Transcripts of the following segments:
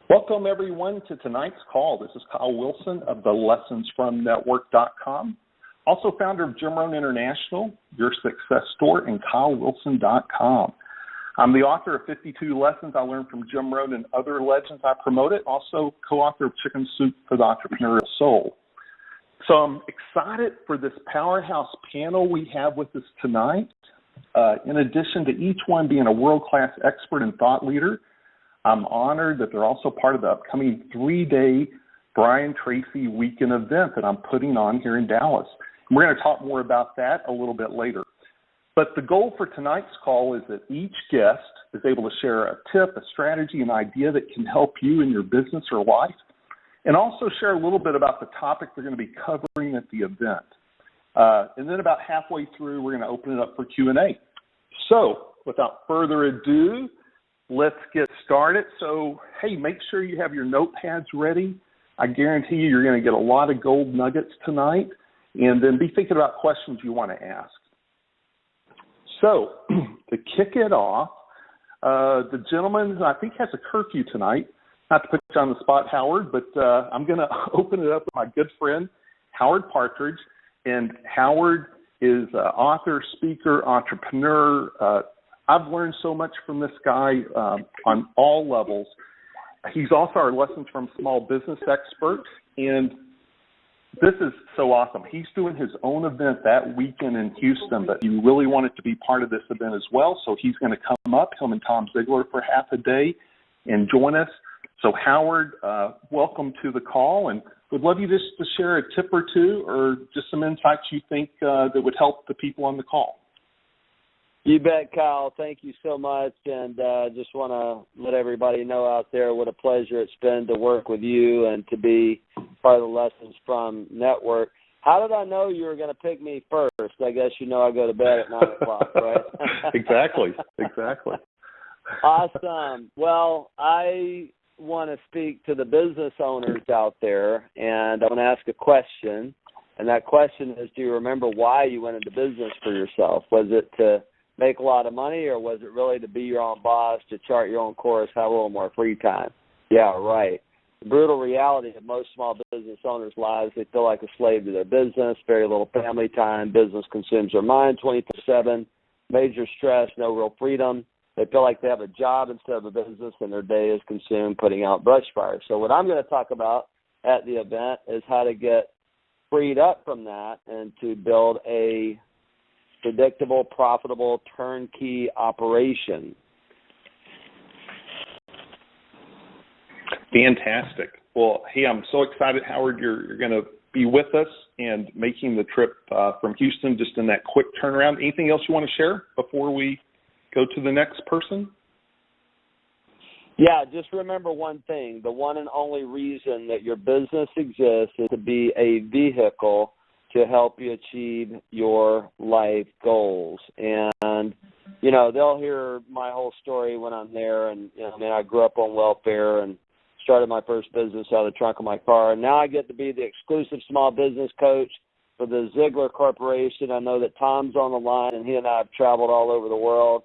Welcome, everyone, to tonight's call. This is Kyle Wilson of the lessonsfromnetwork.com, also founder of Jim Rohn International, Your Success Store, and KyleWilson.com. I'm the author of 52 Lessons I Learned from Jim Rohn and Other Legends I Promoted, also co-author of Chicken Soup for the Entrepreneurial Soul. So I'm excited for this powerhouse panel we have with us tonight. In addition to each one being a world-class expert and thought leader, I'm honored that they're also part of the upcoming 3-day Brian Tracy weekend event that I'm putting on here in Dallas. And we're going to talk more about that a little bit later. But the goal for tonight's call is that each guest is able to share a tip, a strategy, an idea that can help you in your business or life, and also share a little bit about the topic they're going to be covering at the event. And then about halfway through, we're going to open it up for Q&A. So without further ado, let's get started. So, hey, make sure you have your notepads ready. I guarantee you're going to get a lot of gold nuggets tonight. And then be thinking about questions you want to ask. So, to kick it off, the gentleman, I think, has a curfew tonight. Not to put you on the spot, Howard, but I'm going to open it up with my good friend, Howard Partridge. And Howard is an author, speaker, entrepreneur. I've learned so much from this guy on all levels. He's also our Lessons from Small Business expert, and this is so awesome. He's doing his own event that weekend in Houston, but he really wanted to be part of this event as well, so he's going to come up, him and Tom Ziglar, for half a day and join us. So, Howard, welcome to the call, and would love you just to share a tip or two or just some insights you think that would help the people on the call. You bet, Kyle. Thank you so much, and just want to let everybody know out there what a pleasure it's been to work with you and to be part of the Lessons From Network. How did I know you were going to pick me first? I guess you know I go to bed at 9 o'clock, right? Exactly. Awesome. Well, I want to speak to the business owners out there, and I want to ask a question, and that question is, do you remember why you went into business for yourself? Was it to make a lot of money, or was it really to be your own boss, to chart your own course, have a little more free time? Yeah, right. The brutal reality of most small business owners' lives, they feel like a slave to their business, very little family time, business consumes their mind 24/7, major stress, no real freedom. They feel like they have a job instead of a business, and their day is consumed putting out brush fires. So what I'm going to talk about at the event is how to get freed up from that and to build a predictable, profitable, turnkey operation. Fantastic. Well, hey, I'm so excited, Howard, you're going to be with us and making the trip from Houston just in that quick turnaround. Anything else you want to share before we go to the next person? Yeah, just remember one thing. The one and only reason that your business exists is to be a vehicle to help you achieve your life goals. And, you know, they'll hear my whole story when I'm there. And, you know, I mean, I grew up on welfare and started my first business out of the trunk of my car. And now I get to be the exclusive small business coach for the Ziglar Corporation. I know that Tom's on the line, and he and I have traveled all over the world.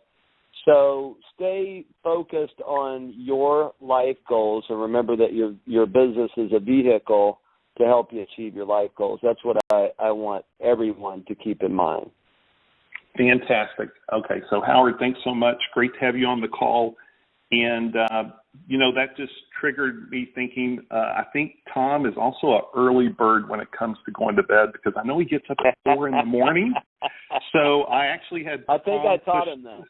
So stay focused on your life goals, and remember that your business is a vehicle to help you achieve your life goals. That's what I want everyone to keep in mind. Fantastic. Okay, so Howard, thanks so much. Great to have you on the call. And, you know, that just triggered me thinking, I think Tom is also an early bird when it comes to going to bed, because I know he gets up at 4 in the morning. So I actually had I think I taught him that.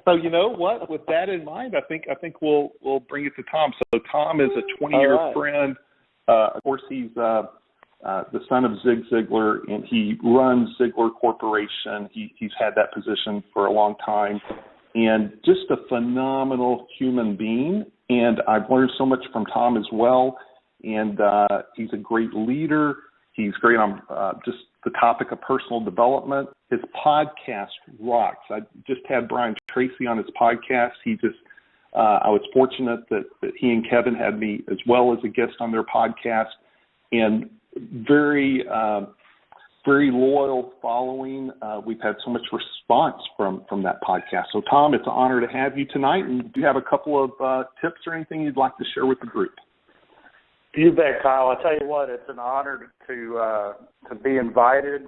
So you know what? With that in mind, I think we'll bring it to Tom. So Tom is a 20-year friend. Of course, he's the son of Zig Ziglar, and he runs Ziglar Corporation. He's had that position for a long time, and just a phenomenal human being. And I've learned so much from Tom as well. And he's a great leader. He's great on just the topic of personal development. His podcast rocks. I just had Brian Tracy on his podcast. I was fortunate that he and Kevin had me as well as a guest on their podcast, and very very loyal following. We've had so much response from that podcast. So, Tom, it's an honor to have you tonight. And do you have a couple of tips or anything you'd like to share with the group? You bet, Kyle. I tell you what, it's an honor to be invited.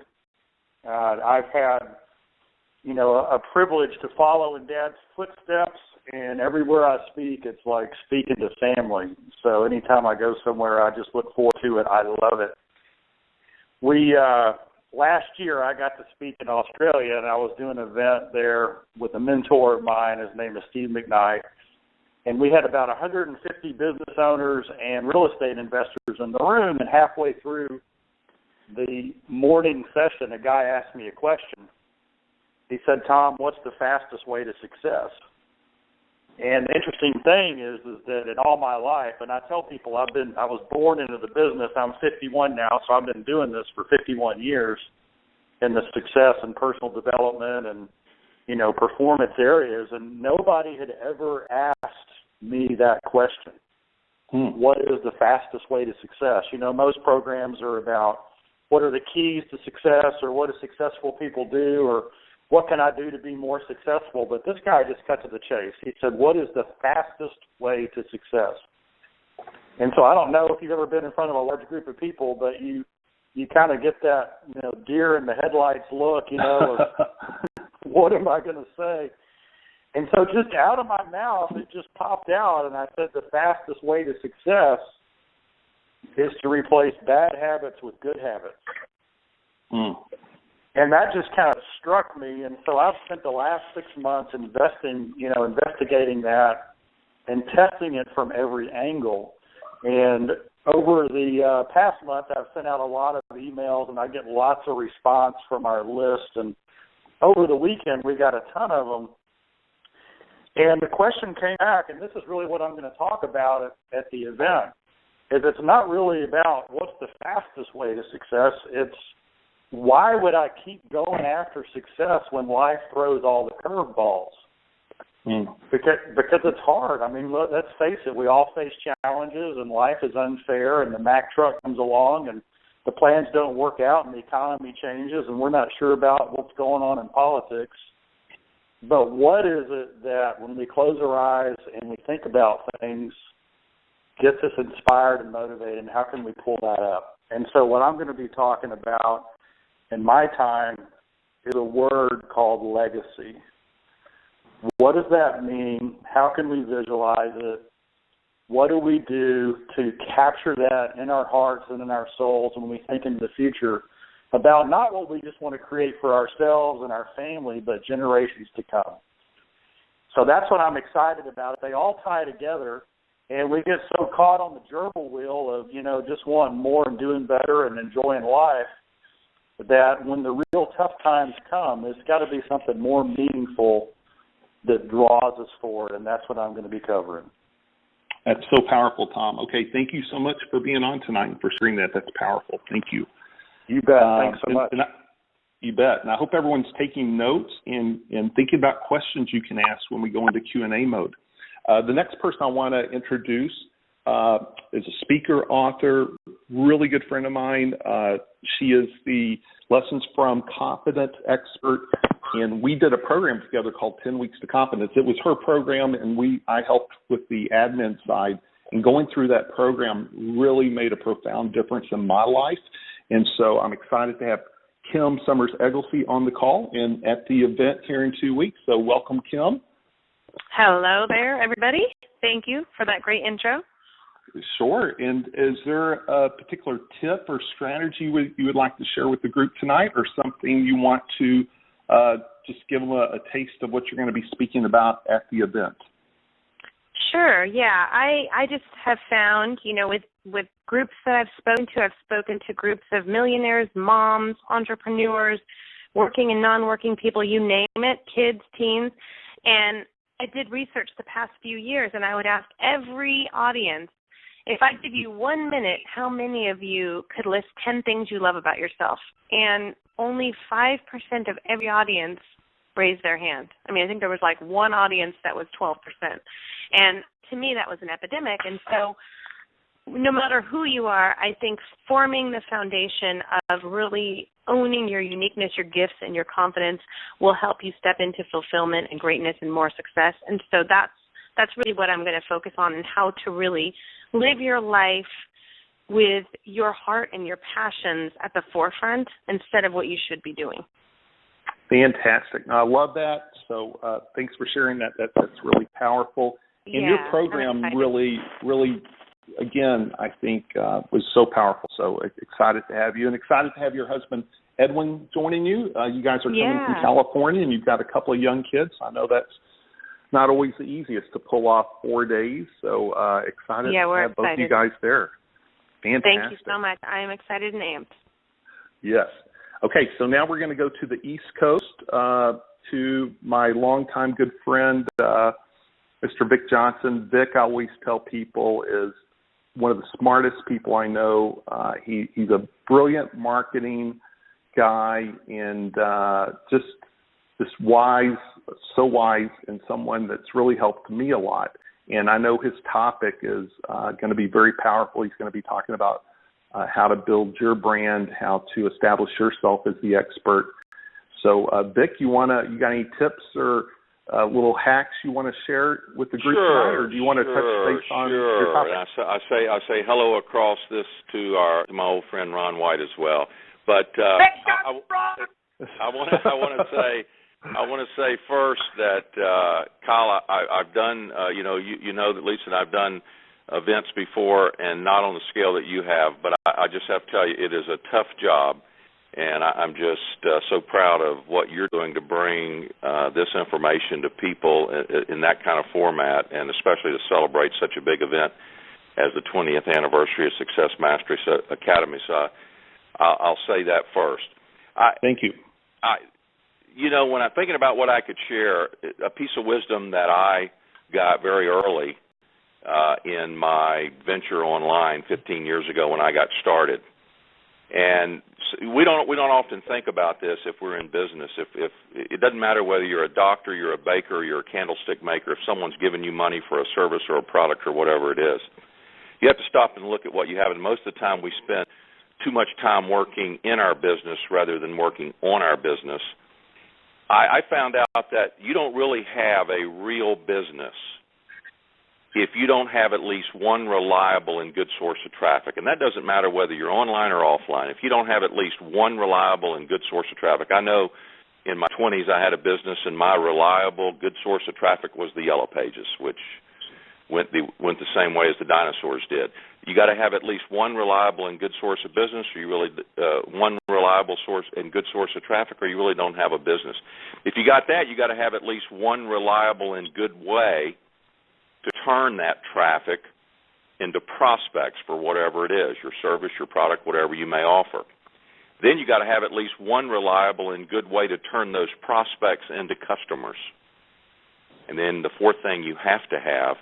I've had, a privilege to follow in Dad's footsteps, and everywhere I speak, it's like speaking to family. So anytime I go somewhere, I just look forward to it. I love it. Last year I got to speak in Australia, and I was doing an event there with a mentor of mine. His name is Steve McNeil. And we had about 150 business owners and real estate investors in the room, and halfway through the morning session, a guy asked me a question. He said, Tom, what's the fastest way to success? And the interesting thing is that in all my life, and I tell people I was born into the business. I'm 51 now, so I've been doing this for 51 years in the success and personal development and, performance areas, and nobody had ever asked me that question. What is the fastest way to success? Most programs are about what are the keys to success, or what do successful people do, or what can I do to be more successful? But this guy just cut to the chase. He said, what is the fastest way to success? And so I don't know if you've ever been in front of a large group of people, but you kind of get that, deer in the headlights look, of what am I going to say? And so just out of my mouth, it just popped out, and I said the fastest way to success is to replace bad habits with good habits. And that just kind of struck me, and so I've spent the last 6 months investigating that and testing it from every angle. And over the past month, I've sent out a lot of emails, and I get lots of response from our list. And over the weekend, we got a ton of them. And the question came back, and this is really what I'm going to talk about at the event, is it's not really about what's the fastest way to success. It's why would I keep going after success when life throws all the curveballs? Because it's hard. I mean, let's face it, we all face challenges, and life is unfair, and the Mack truck comes along, and the plans don't work out, and the economy changes, and we're not sure about what's going on in politics. But what is it that when we close our eyes and we think about things gets us inspired and motivated, and how can we pull that up? And so what I'm going to be talking about in my time is a word called legacy. What does that mean? How can we visualize it? What do we do to capture that in our hearts and in our souls when we think into the future about not what we just want to create for ourselves and our family, but generations to come? So that's what I'm excited about. They all tie together, and we get so caught on the gerbil wheel of, just wanting more and doing better and enjoying life, that when the real tough times come, there's got to be something more meaningful that draws us forward, and that's what I'm going to be covering. That's so powerful, Tom. Okay, thank you so much for being on tonight and for sharing that. That's powerful. Thank you. You bet. Thanks so much. You bet. And I hope everyone's taking notes and thinking about questions you can ask when we go into Q&A mode. The next person I want to introduce is a speaker, author, really good friend of mine. She is the Lessons from Confidence expert, and we did a program together called 10 Weeks to Confidence. It was her program, and I helped with the admin side. And going through that program really made a profound difference in my life. And so I'm excited to have Kim Summers Egelsee on the call and at the event here in 2 weeks. So welcome, Kim. Hello there, everybody. Thank you for that great intro. Sure. And is there a particular tip or strategy you would like to share with the group tonight, or something you want to just give them a taste of what you're going to be speaking about at the event? Sure, yeah. I just have found, with groups that I've spoken to groups of millionaires, moms, entrepreneurs, working and non-working people, you name it, kids, teens, and I did research the past few years, and I would ask every audience, if I give you 1 minute, how many of you could list 10 things you love about yourself? And only 5% of every audience raised their hand. I mean, I think there was like one audience that was 12%. And to me, that was an epidemic. And so no matter who you are, I think forming the foundation of really owning your uniqueness, your gifts, and your confidence will help you step into fulfillment and greatness and more success. And so that's really what I'm going to focus on, and how to really live your life with your heart and your passions at the forefront instead of what you should be doing. Fantastic. I love that. So thanks for sharing that. That's really powerful. And your program really, again, I think was so powerful. So excited to have you, and excited to have your husband, Edwin, joining you. You guys are coming from California, and you've got a couple of young kids. I know that's not always the easiest to pull off 4 days. So excited to have both of you guys there. Fantastic. Thank you so much. I am excited and amped. Yes. Okay, so now we're going to go to the East Coast to my longtime good friend, Mr. Vic Johnson. Vic, I always tell people, is one of the smartest people I know. He's a brilliant marketing guy, and just wise, so wise, and someone that's really helped me a lot. And I know his topic is going to be very powerful. He's going to be talking about how to build your brand, how to establish yourself as the expert. So, Vic, you got any tips or little hacks you want to share with the group tonight, or do you want to touch base on your topic? I say hello across this to my old friend Ron White as well. But I want to say first that Kyle, I've done you know that Lisa and I've done events before, and not on the scale that you have, but I just have to tell you, it is a tough job, and I'm just so proud of what you're doing to bring this information to people in that kind of format, and especially to celebrate such a big event as the 20th anniversary of Success Mastery Academy. So I'll say that first. Thank you. When I'm thinking about what I could share, a piece of wisdom that I got very early in my venture online 15 years ago when I got started. And we don't often think about this if we're in business. If it doesn't matter whether you're a doctor, you're a baker, you're a candlestick maker, if someone's giving you money for a service or a product or whatever it is, you have to stop and look at what you have. And most of the time we spend too much time working in our business rather than working on our business. I found out that you don't really have a real business if you don't have at least one reliable and good source of traffic. And that doesn't matter whether you're online or offline. If you don't have at least one reliable and good source of traffic. I know in my 20s I had a business, and my reliable, good source of traffic was the Yellow Pages, which went the same way as the dinosaurs did. You got to have at least one reliable and good source of business, or you really one reliable source and good source of traffic, or you really don't have a business. If you got that, you got to have at least one reliable and good way to turn that traffic into prospects for whatever it is, your service, your product, whatever you may offer. Then you got to have at least one reliable and good way to turn those prospects into customers. And then the fourth thing you have to have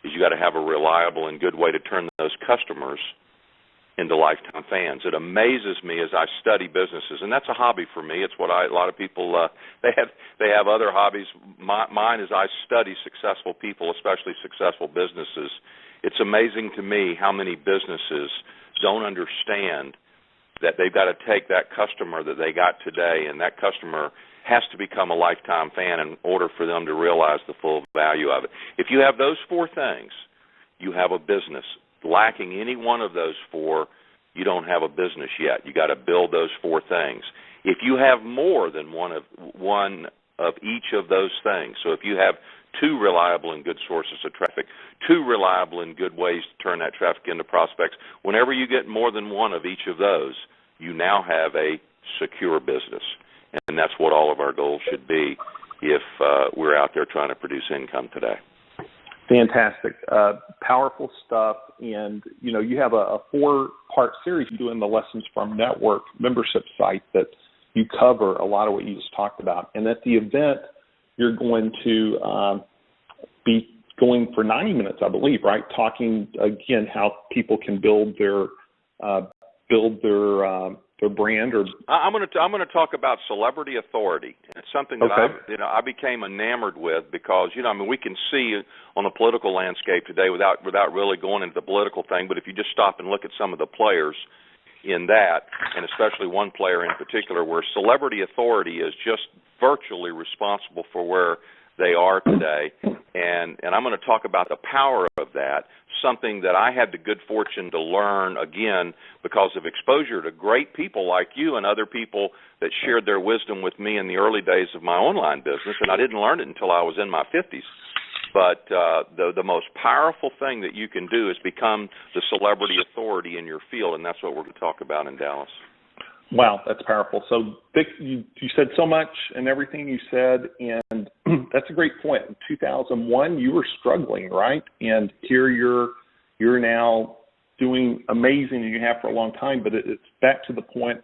is you got to have a reliable and good way to turn those customers into lifetime fans. It amazes me as I study businesses, and that's a hobby for me. It's what a lot of people they have other hobbies. Mine is I study successful people, especially successful businesses. It's amazing to me how many businesses don't understand that they've got to take that customer that they got today, and that customer has to become a lifetime fan in order for them to realize the full value of it. If you have those four things, you have a business. Lacking any one of those four, you don't have a business yet. You got to build those four things. If you have more than one of each of those things, so if you have two reliable and good sources of traffic, two reliable and good ways to turn that traffic into prospects, whenever you get more than one of each of those, you now have a secure business. And that's what all of our goals should be if we're out there trying to produce income today. Fantastic. Powerful stuff. And, you have a 4-part series you do in the Lessons from Network membership site that you cover a lot of what you just talked about. And at the event, you're going to be going for 90 minutes, I believe, right? Talking, again, how people can build their brand? Or I'm going to talk about celebrity authority. It's something that I became enamored with because we can see on the political landscape today without really going into the political thing. But if you just stop and look at some of the players in that, and especially one player in particular, where celebrity authority is just virtually responsible for where they are today, and I'm going to talk about the power of that, something that I had the good fortune to learn, again, because of exposure to great people like you and other people that shared their wisdom with me in the early days of my online business, and I didn't learn it until I was in my 50s. But the most powerful thing that you can do is become the celebrity authority in your field, and that's what we're going to talk about in Dallas. Wow, that's powerful. So, Vic, you said so much and everything you said, and that's a great point. In 2001, you were struggling, right? And here you're now doing amazing, and you have for a long time. But it's back to the point.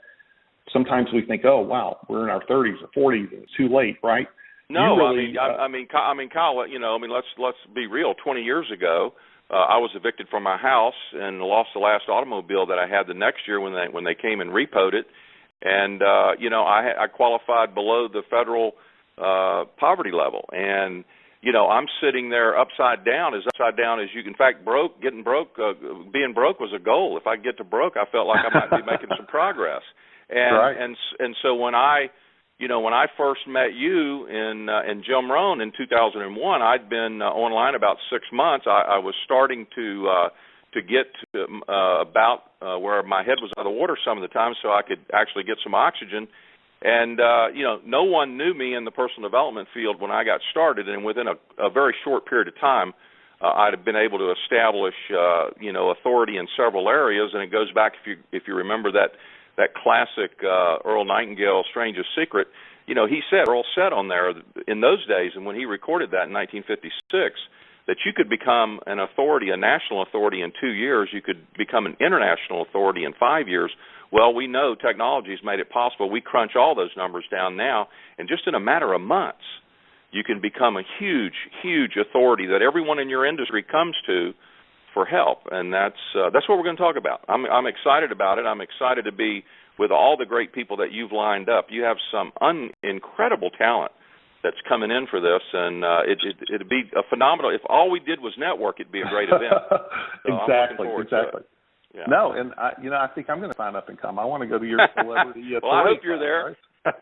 Sometimes we think, oh, wow, we're in our 30s or 40s, and it's too late, right? No, really, Kyle. Let's be real. 20 years ago, I was evicted from my house and lost the last automobile that I had the next year when they came and repoed it, and I qualified below the federal poverty level, and I'm sitting there upside down as you can. In fact, being broke was a goal. If I get to broke, I felt like I might be making some progress, and right. and so when I first met you in Jim Rohn in 2001, I'd been online about 6 months. I was starting to get to about where my head was out of the water some of the time, so I could actually get some oxygen. And no one knew me in the personal development field when I got started, and within a very short period of time, I'd have been able to establish authority in several areas. And it goes back, if you remember that classic Earl Nightingale Strangest Secret, Earl said on there in those days, and when he recorded that in 1956, that you could become an authority, a national authority in 2 years. You could become an international authority in 5 years. Well, we know technology has made it possible. We crunch all those numbers down now, and just in a matter of months, you can become a huge, huge authority that everyone in your industry comes to for help, and that's what we're going to talk about. I'm excited about it. I'm excited to be with all the great people that you've lined up. You have some incredible talent that's coming in for this, and it'd be a phenomenal. If all we did was network, it'd be a great event. So exactly. Yeah. No, and I think I'm going to sign up and come. I want to go to your celebrity. Well, I hope you're there. Right?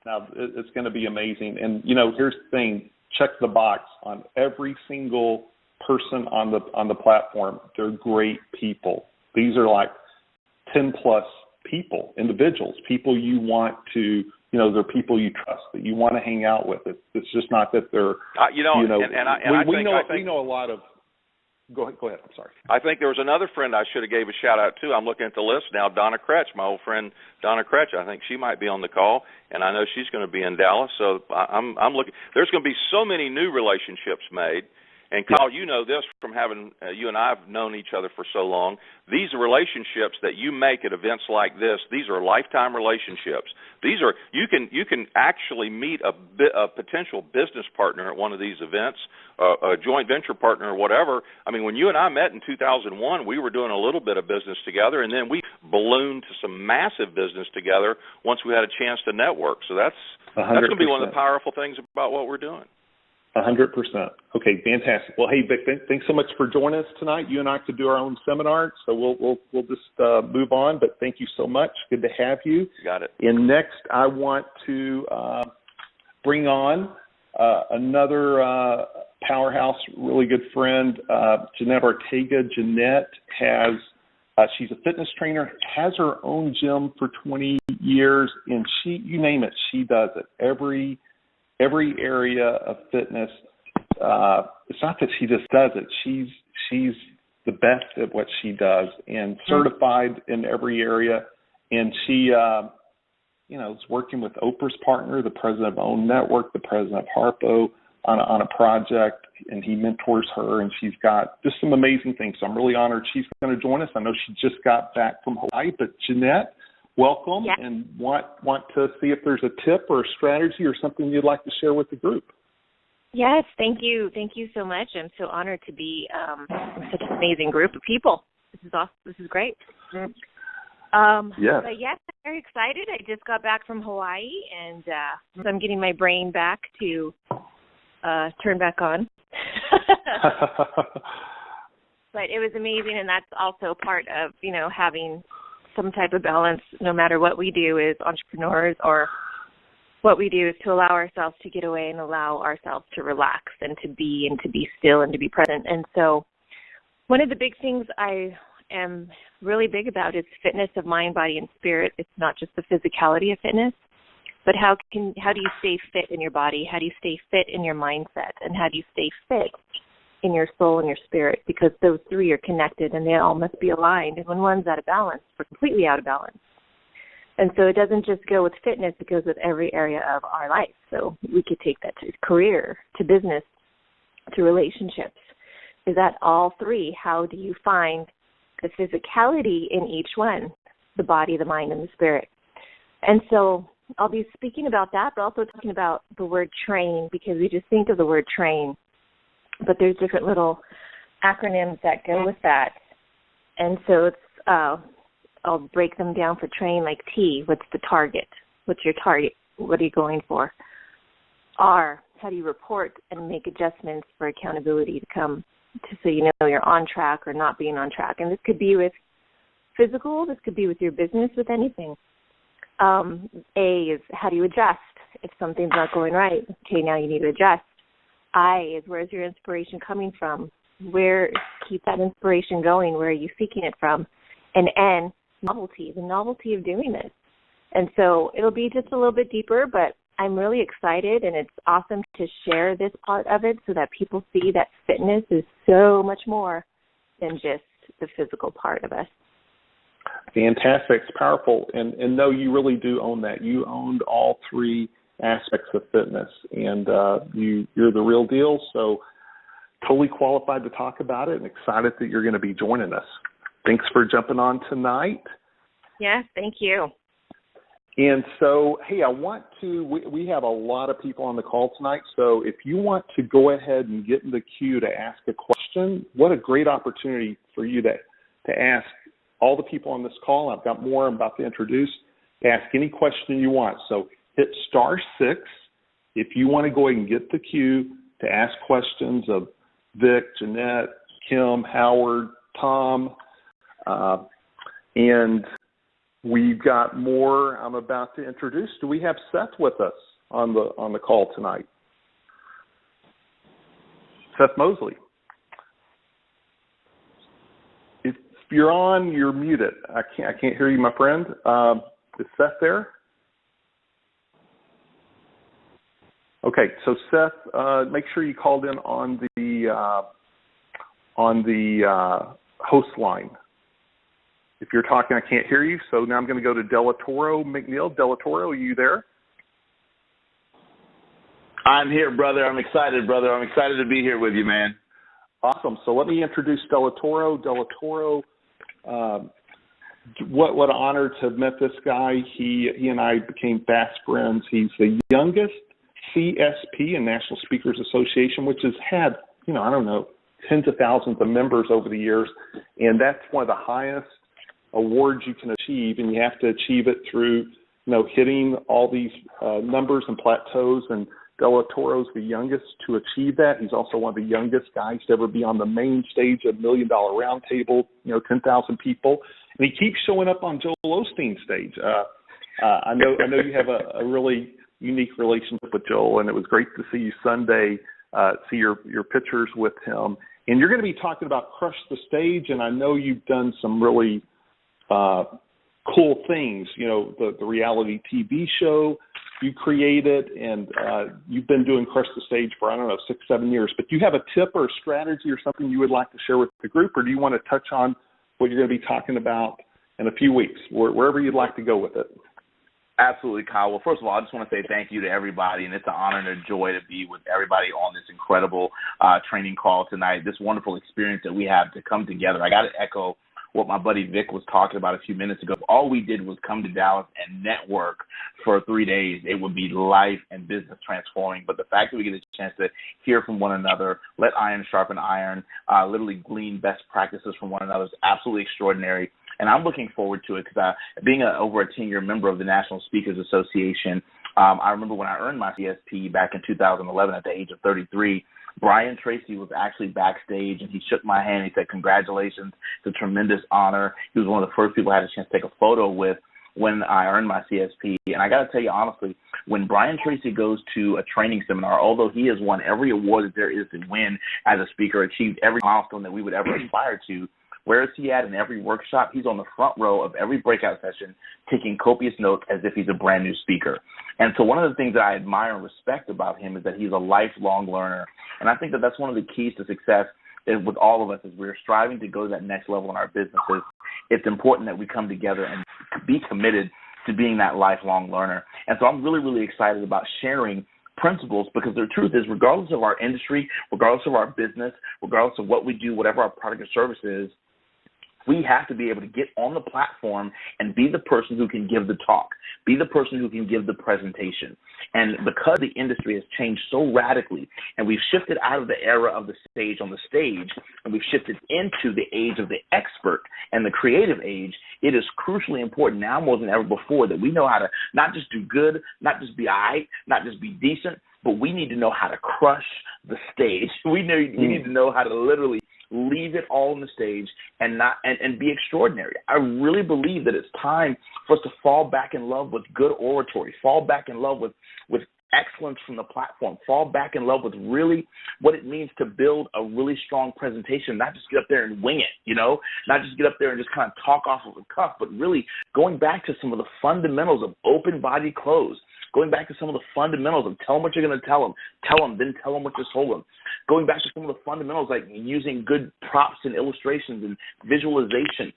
Now, it's going to be amazing. And here's the thing: check the box on every single person on the platform. They're great people. These are like 10+ people, individuals, people you want to. They're people you trust, that you want to hang out with. It's just not that they're, we know a lot of. Go ahead. I'm sorry. I think there was another friend I should have gave a shout out to. I'm looking at the list now. Donna Kretsch, my old friend Donna Kretsch. I think she might be on the call, and I know she's going to be in Dallas. So I'm looking. There's going to be so many new relationships made. And Kyle, you know this from having you and I have known each other for so long. These relationships that you make at events like this, these are lifetime relationships. These are you can actually meet a potential business partner at one of these events, a joint venture partner or whatever. I mean, when you and I met in 2001, we were doing a little bit of business together, and then we ballooned to some massive business together once we had a chance to network. So that's going to be one of the powerful things about what we're doing. 100%. Okay, fantastic. Well, hey, Vic, thanks so much for joining us tonight. You and I could do our own seminar, so we'll just move on. But thank you so much. Good to have you. Got it. And next, I want to bring on another Powerhouse, really good friend, Jeanette Ortega. Jeanette has she's a fitness trainer, has her own gym for 20 years, and you name it, she does it. Every area of fitness. It's not that she just does it. She's the best at what she does and certified in every area. And she, is working with Oprah's partner, the president of OWN Network, the president of Harpo on a project, and he mentors her. And she's got just some amazing things. So I'm really honored she's going to join us. I know she just got back from Hawaii, but Jeanette, welcome, and want to see if there's a tip or a strategy or something you'd like to share with the group. Yes, thank you. Thank you so much. I'm so honored to be with such an amazing group of people. This is awesome. This is great. Yes. But yes, I'm very excited. I just got back from Hawaii, and so I'm getting my brain back to turn back on. But it was amazing, and that's also part of, having some type of balance, no matter what we do as entrepreneurs, or what we do is to allow ourselves to get away and allow ourselves to relax and to be still and to be present. And so one of the big things I am really big about is fitness of mind, body, and spirit. It's not just the physicality of fitness, but how do you stay fit in your body? How do you stay fit in your mindset? And how do you stay fit in your soul and your spirit? Because those three are connected and they all must be aligned. And when one's out of balance, we're completely out of balance. And so it doesn't just go with fitness, it goes with every area of our life. So we could take that to career, to business, to relationships. Is that all three? How do you find the physicality in each one, the body, the mind, and the spirit? And so I'll be speaking about that, but also talking about the word train, because we just think of the word train, but there's different little acronyms that go with that. And so it's I'll break them down for train, like T, what's the target? What's your target? What are you going for? R, how do you report and make adjustments for accountability to come so you know you're on track or not being on track. And this could be with physical, this could be with your business, with anything. A is how do you adjust if something's not going right? Okay, now you need to adjust. I is where's your inspiration coming from? Where keep that inspiration going? Where are you seeking it from? And N, novelty, the novelty of doing this. And so it'll be just a little bit deeper, but I'm really excited, and it's awesome to share this part of it so that people see that fitness is so much more than just the physical part of us. Fantastic. It's powerful. And no, you really do own that. You owned all three aspects of fitness, and you're the real deal. So totally qualified to talk about it, and excited that you're going to be joining us. Thanks for jumping on tonight. Yes, thank you. And so, hey, we have a lot of people on the call tonight, so if you want to go ahead and get in the queue to ask a question, what a great opportunity for you to ask all the people on this call. I've got more I'm about to introduce, to ask any question you want. So hit *6 if you want to go ahead and get the queue to ask questions of Vic, Jeanette, Kim, Howard, Tom, and we've got more I'm about to introduce. Do we have Seth with us on the call tonight? Seth Mosley. If you're on, you're muted. I can't hear you, my friend. Is Seth there? Okay, so Seth, make sure you called in on the host line. If you're talking, I can't hear you, so now I'm going to go to Delatorro. McNeil, Delatorro, are you there? I'm here, brother. I'm excited, brother. I'm excited to be here with you, man. Awesome. So let me introduce Delatorro. Delatorro, what an honor to have met this guy. He and I became fast friends. He's the youngest CSP, a National Speakers Association, which has had, I don't know, tens of thousands of members over the years, and that's one of the highest awards you can achieve, and you have to achieve it through, hitting all these numbers and plateaus, and Delatorro's the youngest to achieve that. He's also one of the youngest guys to ever be on the main stage of $1 Million Roundtable, 10,000 people, and he keeps showing up on Joel Osteen's stage. I know you have a really unique relationship with Joel, and it was great to see you Sunday, see your pictures with him. And you're going to be talking about Crush the Stage, and I know you've done some really cool things, the reality TV show you created, and you've been doing Crush the Stage for, 6-7 years. But do you have a tip or a strategy or something you would like to share with the group, or do you want to touch on what you're going to be talking about in a few weeks, wherever you'd like to go with it? Absolutely, Kyle. Well, first of all, I just want to say thank you to everybody, and it's an honor and a joy to be with everybody on this incredible training call tonight, this wonderful experience that we have to come together. I got to echo what my buddy Vic was talking about a few minutes ago. All we did was come to Dallas and network for 3 days. It would be life and business transforming. But the fact that we get a chance to hear from one another, let iron sharpen iron, literally glean best practices from one another is absolutely extraordinary. and I'm looking forward to it because being over a 10-year member of the National Speakers Association, I remember when I earned my CSP back in 2011 at the age of 33, Brian Tracy was actually backstage, and he shook my hand. He said, "Congratulations. It's a tremendous honor." He was one of the first people I had a chance to take a photo with when I earned my CSP. And I got to tell you, honestly, when Brian Tracy goes to a training seminar, although he has won every award that there is to win as a speaker, achieved every milestone that we would ever aspire to, where is he at in every workshop? He's on the front row of every breakout session, taking copious notes as if he's a brand new speaker. And so one of the things that I admire and respect about him is that he's a lifelong learner. And I think that that's one of the keys to success with all of us as we're striving to go to that next level in our businesses. It's important that we come together and be committed to being that lifelong learner. And so I'm really, really excited about sharing principles, because the truth is, regardless of our industry, regardless of our business, regardless of what we do, whatever our product or service is, we have to be able to get on the platform and be the person who can give the talk, be the person who can give the presentation. And because the industry has changed so radically, and we've shifted out of the era of the stage on the stage, and we've shifted into the age of the expert and the creative age, it is crucially important now more than ever before that we know how to not just do good, not just be all right, not just be decent, but we need to know how to crush the stage. We need to know how to literally leave it all on the stage and be extraordinary. I really believe that it's time for us to fall back in love with good oratory, fall back in love with excellence from the platform, fall back in love with really what it means to build a really strong presentation, not just get up there and wing it, not just get up there and just kind of talk off of the cuff, but really going back to some of the fundamentals of open body close, going back to some of the fundamentals of tell them what you're going to tell them, then tell them what you told them. Going back to some of the fundamentals like using good props and illustrations and visualization.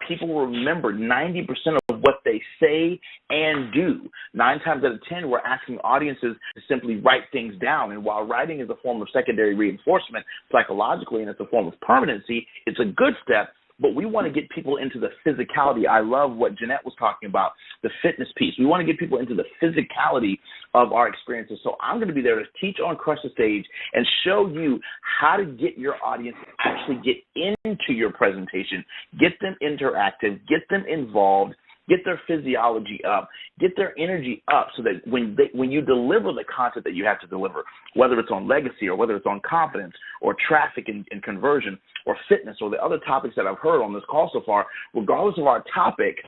People will remember 90% of what they say and do. 9 times out of 10, we're asking audiences to simply write things down. And while writing is a form of secondary reinforcement psychologically and it's a form of permanency, it's a good step. But we want to get people into the physicality. I love what Jeanette was talking about, the fitness piece. We want to get people into the physicality of our experiences. So I'm going to be there to teach on Crush the Stage and show you how to get your audience to actually get into your presentation, get them interactive, get them involved, get their physiology up, get their energy up so that when you deliver the content that you have to deliver, whether it's on legacy or whether it's on confidence or traffic and conversion or fitness or the other topics that I've heard on this call so far, regardless of our topic,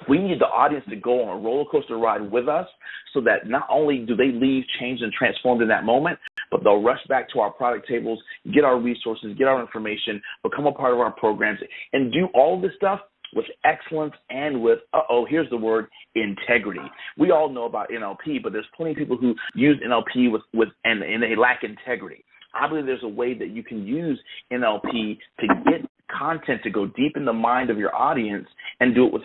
we need the audience to go on a roller coaster ride with us so that not only do they leave changed and transformed in that moment, but they'll rush back to our product tables, get our resources, get our information, become a part of our programs, and do all this stuff with excellence and with, here's the word, integrity. We all know about NLP, but there's plenty of people who use NLP and they lack integrity. I believe there's a way that you can use NLP to get content to go deep in the mind of your audience and do it with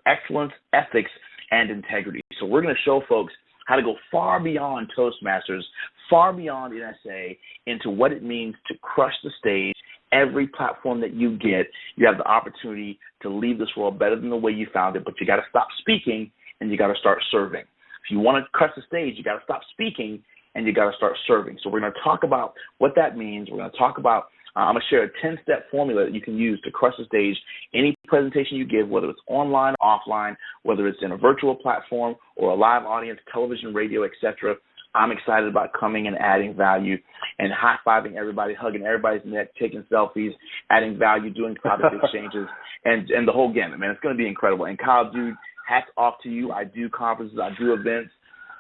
excellence, ethics, and integrity. So we're going to show folks how to go far beyond Toastmasters, far beyond NSA, into what it means to crush the stage. Every platform that you get, you have the opportunity to leave this world better than the way you found it, but you got to stop speaking and you got to start serving. If you want to crush the stage, you got to stop speaking and you got to start serving. So we're going to talk about what that means. We're going to talk about, I'm going to share a 10-step formula that you can use to crush the stage. Any presentation you give, whether it's online, offline, whether it's in a virtual platform or a live audience, television, radio, etc., I'm excited about coming and adding value and high-fiving everybody, hugging everybody's neck, taking selfies, adding value, doing product exchanges, and the whole gamut, man. It's going to be incredible. And Kyle, dude, hats off to you. I do conferences, I do events,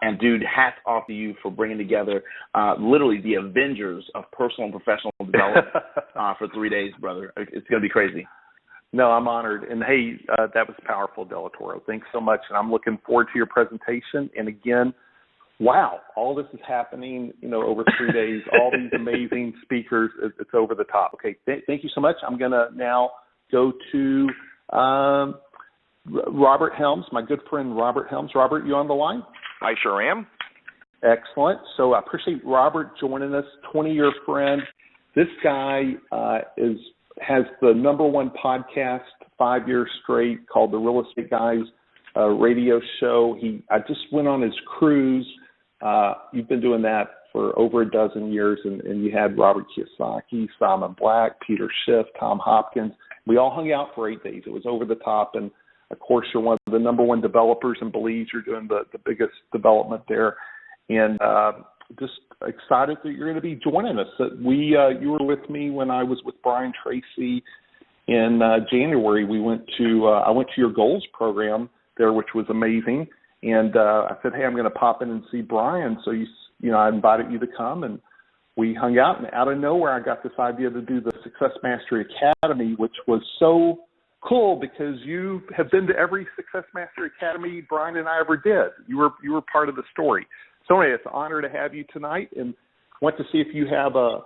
and, dude, hats off to you for bringing together literally the Avengers of personal and professional development for 3 days, brother. It's going to be crazy. No, I'm honored. And, hey, that was powerful, Delatorro. Thanks so much, and I'm looking forward to your presentation. And, again, wow, all this is happening, over 3 days, all these amazing speakers. It's over the top. Okay, thank you so much. I'm going to now go to Robert Helms, my good friend Robert Helms. Robert, you on the line? I sure am. Excellent. So I appreciate Robert joining us, 20-year friend. This guy has the #1 podcast 5 years straight called the Real Estate Guys radio show. I just went on his cruise. You've been doing that for over a dozen years, and you had Robert Kiyosaki, Simon Black, Peter Schiff, Tom Hopkins. We all hung out for 8 days. It was over the top, and of course, you're one of the number one developers in Belize. You're doing the biggest development there, and just excited that you're going to be joining us. You were with me when I was with Brian Tracy in January. I went to your goals program there, which was amazing. And I said, hey, I'm going to pop in and see Brian. So I invited you to come, and we hung out. And out of nowhere, I got this idea to do the Success Mastery Academy, which was so cool because you have been to every Success Mastery Academy Brian and I ever did. You were part of the story. So anyway, it's an honor to have you tonight, and want to see if you have a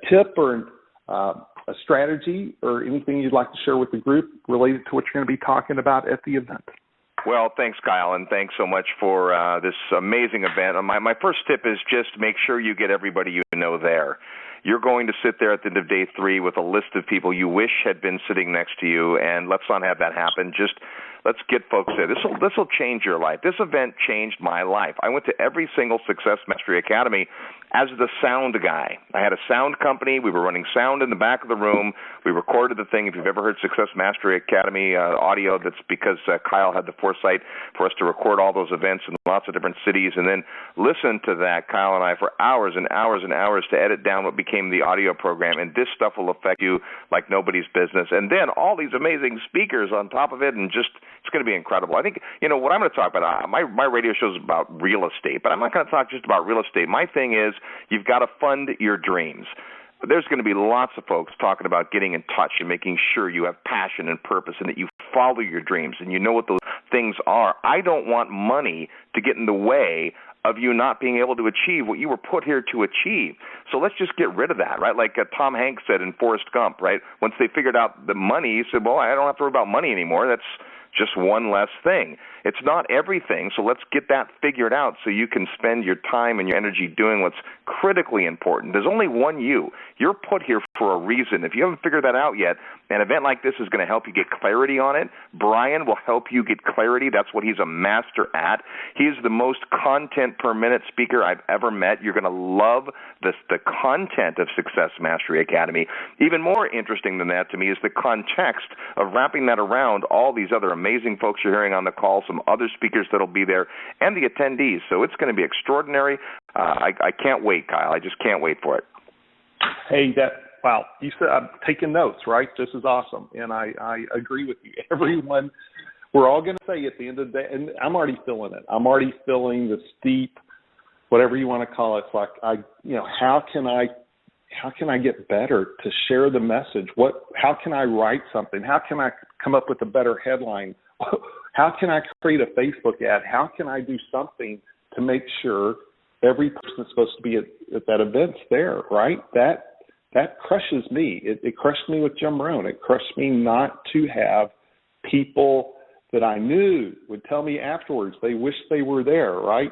tip or a strategy or anything you'd like to share with the group related to what you're going to be talking about at the event. Well, thanks, Kyle, and thanks so much for this amazing event. My first tip is just make sure you get everybody you know there. You're going to sit there at the end of day 3 with a list of people you wish had been sitting next to you, and let's not have that happen. Just let's get folks there. This will change your life. This event changed my life. I went to every single Success Mastery Academy as the sound guy. I had a sound company. We were running sound in the back of the room. We recorded the thing. If you've ever heard Success Mastery Academy audio, that's because Kyle had the foresight for us to record all those events in lots of different cities and then listen to that, Kyle and I, for hours and hours and hours to edit down what became the audio program. And this stuff will affect you like nobody's business. And then all these amazing speakers on top of it, and just it's going to be incredible. I think, what I'm going to talk about, my radio show is about real estate, but I'm not going to talk just about real estate. My thing is you've got to fund your dreams. There's going to be lots of folks talking about getting in touch and making sure you have passion and purpose and that you follow your dreams and you know what those things are. I don't want money to get in the way of you not being able to achieve what you were put here to achieve. So let's just get rid of that, right? Like Tom Hanks said in Forrest Gump, right? Once they figured out the money, he said, well, I don't have to worry about money anymore. That's just one less thing. It's not everything, so let's get that figured out so you can spend your time and your energy doing what's critically important. There's only one you. You're put here for a reason. If you haven't figured that out yet, an event like this is going to help you get clarity on it. Brian will help you get clarity. That's what he's a master at. He's the most content per minute speaker I've ever met. You're going to love the content of Success Mastery Academy. Even more interesting than that to me is the context of wrapping that around all these other amazing folks you're hearing on the call, some other speakers that'll be there, and the attendees. So it's going to be extraordinary. I can't wait, Kyle. I just can't wait for it. Hey, wow. You said I'm taking notes, right? This is awesome, and I agree with you. Everyone, we're all going to say at the end of the day, and I'm already feeling it. I'm already feeling the steep, whatever you want to call it. It's like how can I get better to share the message? How can I write something? How can I come up with a better headline? How can I create a Facebook ad? How can I do something to make sure every person that's supposed to be at that event's there, right? That crushes me. It crushed me with Jim Rohn. It crushed me not to have people that I knew would tell me afterwards they wish they were there, right?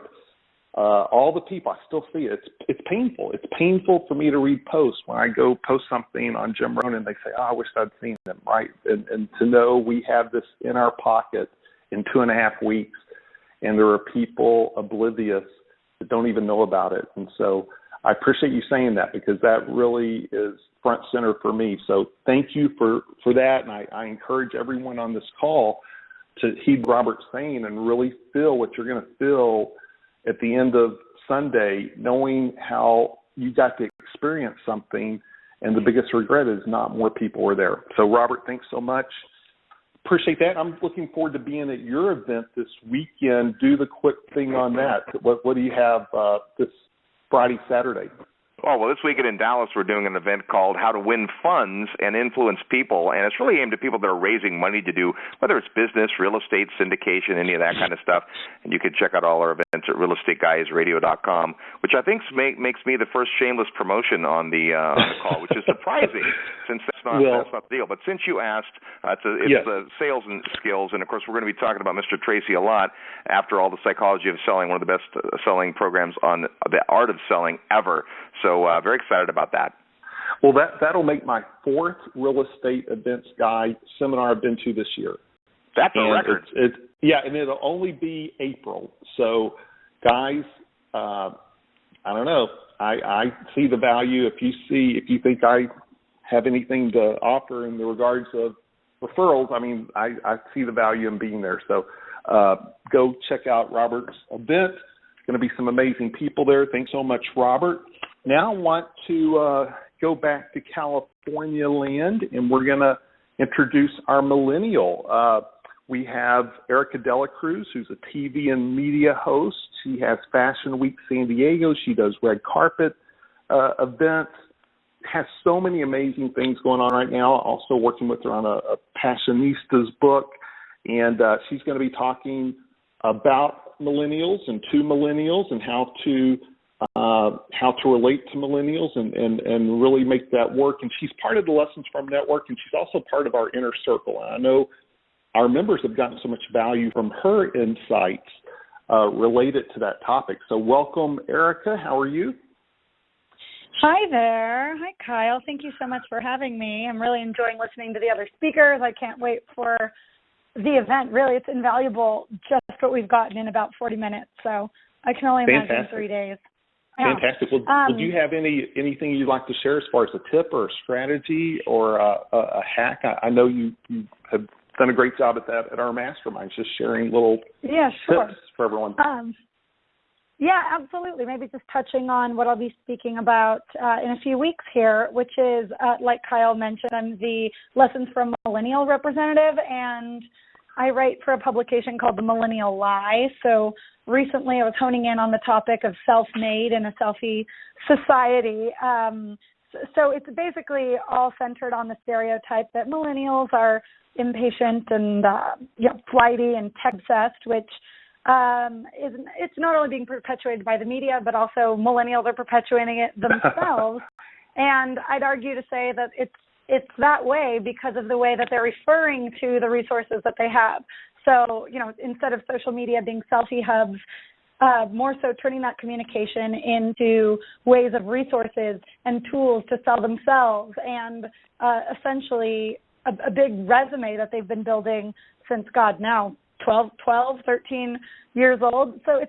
All the people, I still see it. It's painful. It's painful for me to read posts when I go post something on Jim Rohn and they say, I wish I'd seen them, right? And to know we have this in our pocket in 2.5 weeks, and there are people oblivious that don't even know about it. And so I appreciate you saying that because that really is front center for me. So thank you for that, and I encourage everyone on this call to heed Robert's saying and really feel what you're going to feel at the end of Sunday, knowing how you got to experience something, and the biggest regret is not more people were there. So, Robert, thanks so much. Appreciate that. I'm looking forward to being at your event this weekend. Do the quick thing on that. What do you have this Friday, Saturday? Oh, well, this weekend in Dallas, we're doing an event called How to Win Funds and Influence People, and it's really aimed at people that are raising money to do, whether it's business, real estate, syndication, any of that kind of stuff. And you can check out all our events at realestateguysradio.com, which I think makes me the first shameless promotion on the call, which is surprising since that's not the deal. But since you asked, it's the sales and skills, and, of course, we're going to be talking about Mr. Tracy a lot after all the Psychology of Selling, one of the best selling programs on the art of selling ever. So very excited about that. Well, that'll make my 4th real estate events guy seminar I've been to this year. That's a record. And it'll only be April. So, guys, I don't know. I see the value. If you think I have anything to offer in the regards of referrals, I mean, I see the value in being there. So go check out Robert's event. Going to be some amazing people there. Thanks so much, Robert. Now I want to go back to California land, and we're going to introduce our millennial. We have Erica Dela Cruz, who's a TV and media host. She has Fashion Week San Diego. She does red carpet events. Has so many amazing things going on right now. Also working with her on a Passionistas book, and she's going to be talking about millennials and to millennials and how to relate to millennials and really make that work. And she's part of the Lessons From Network, and she's also part of our inner circle. And I know our members have gotten so much value from her insights related to that topic. So welcome, Erica. How are you? Hi there. Hi, Kyle. Thank you so much for having me. I'm really enjoying listening to the other speakers. I can't wait for the event. Really, it's invaluable, just what we've gotten in about 40 minutes. So I can only imagine 3 days. Yeah. Fantastic. Well, would you have anything you'd like to share as far as a tip or a strategy or a hack? I know you have done a great job at that at our masterminds, just sharing little tips for everyone. Yeah, absolutely. Maybe just touching on what I'll be speaking about in a few weeks here, which is, like Kyle mentioned, I'm the Lessons from Millennial representative, and I write for a publication called The Millennial Lie. So recently I was honing in on the topic of self-made in a selfie society. So it's basically all centered on the stereotype that millennials are impatient and flighty and tech-obsessed, which it's not only being perpetuated by the media, but also millennials are perpetuating it themselves. And I'd argue to say that it's that way because of the way that they're referring to the resources that they have. So, instead of social media being selfie hubs, more so turning that communication into ways of resources and tools to sell themselves and essentially a big resume that they've been building since, now 12, 13 years old. So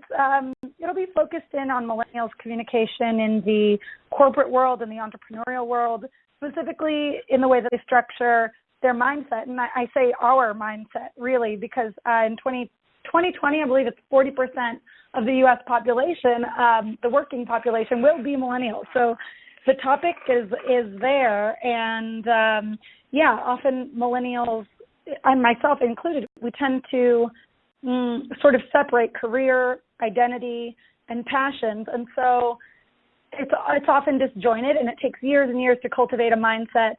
it'll be focused in on millennials' communication in the corporate world and the entrepreneurial world, specifically in the way that they structure their mindset. And I say our mindset, really, because in 2020, I believe it's 40% of the U.S. population, the working population, will be millennials. So the topic is there. And, often millennials, and myself included, we tend to sort of separate career, identity, and passions. And so it's often disjointed, and it takes years and years to cultivate a mindset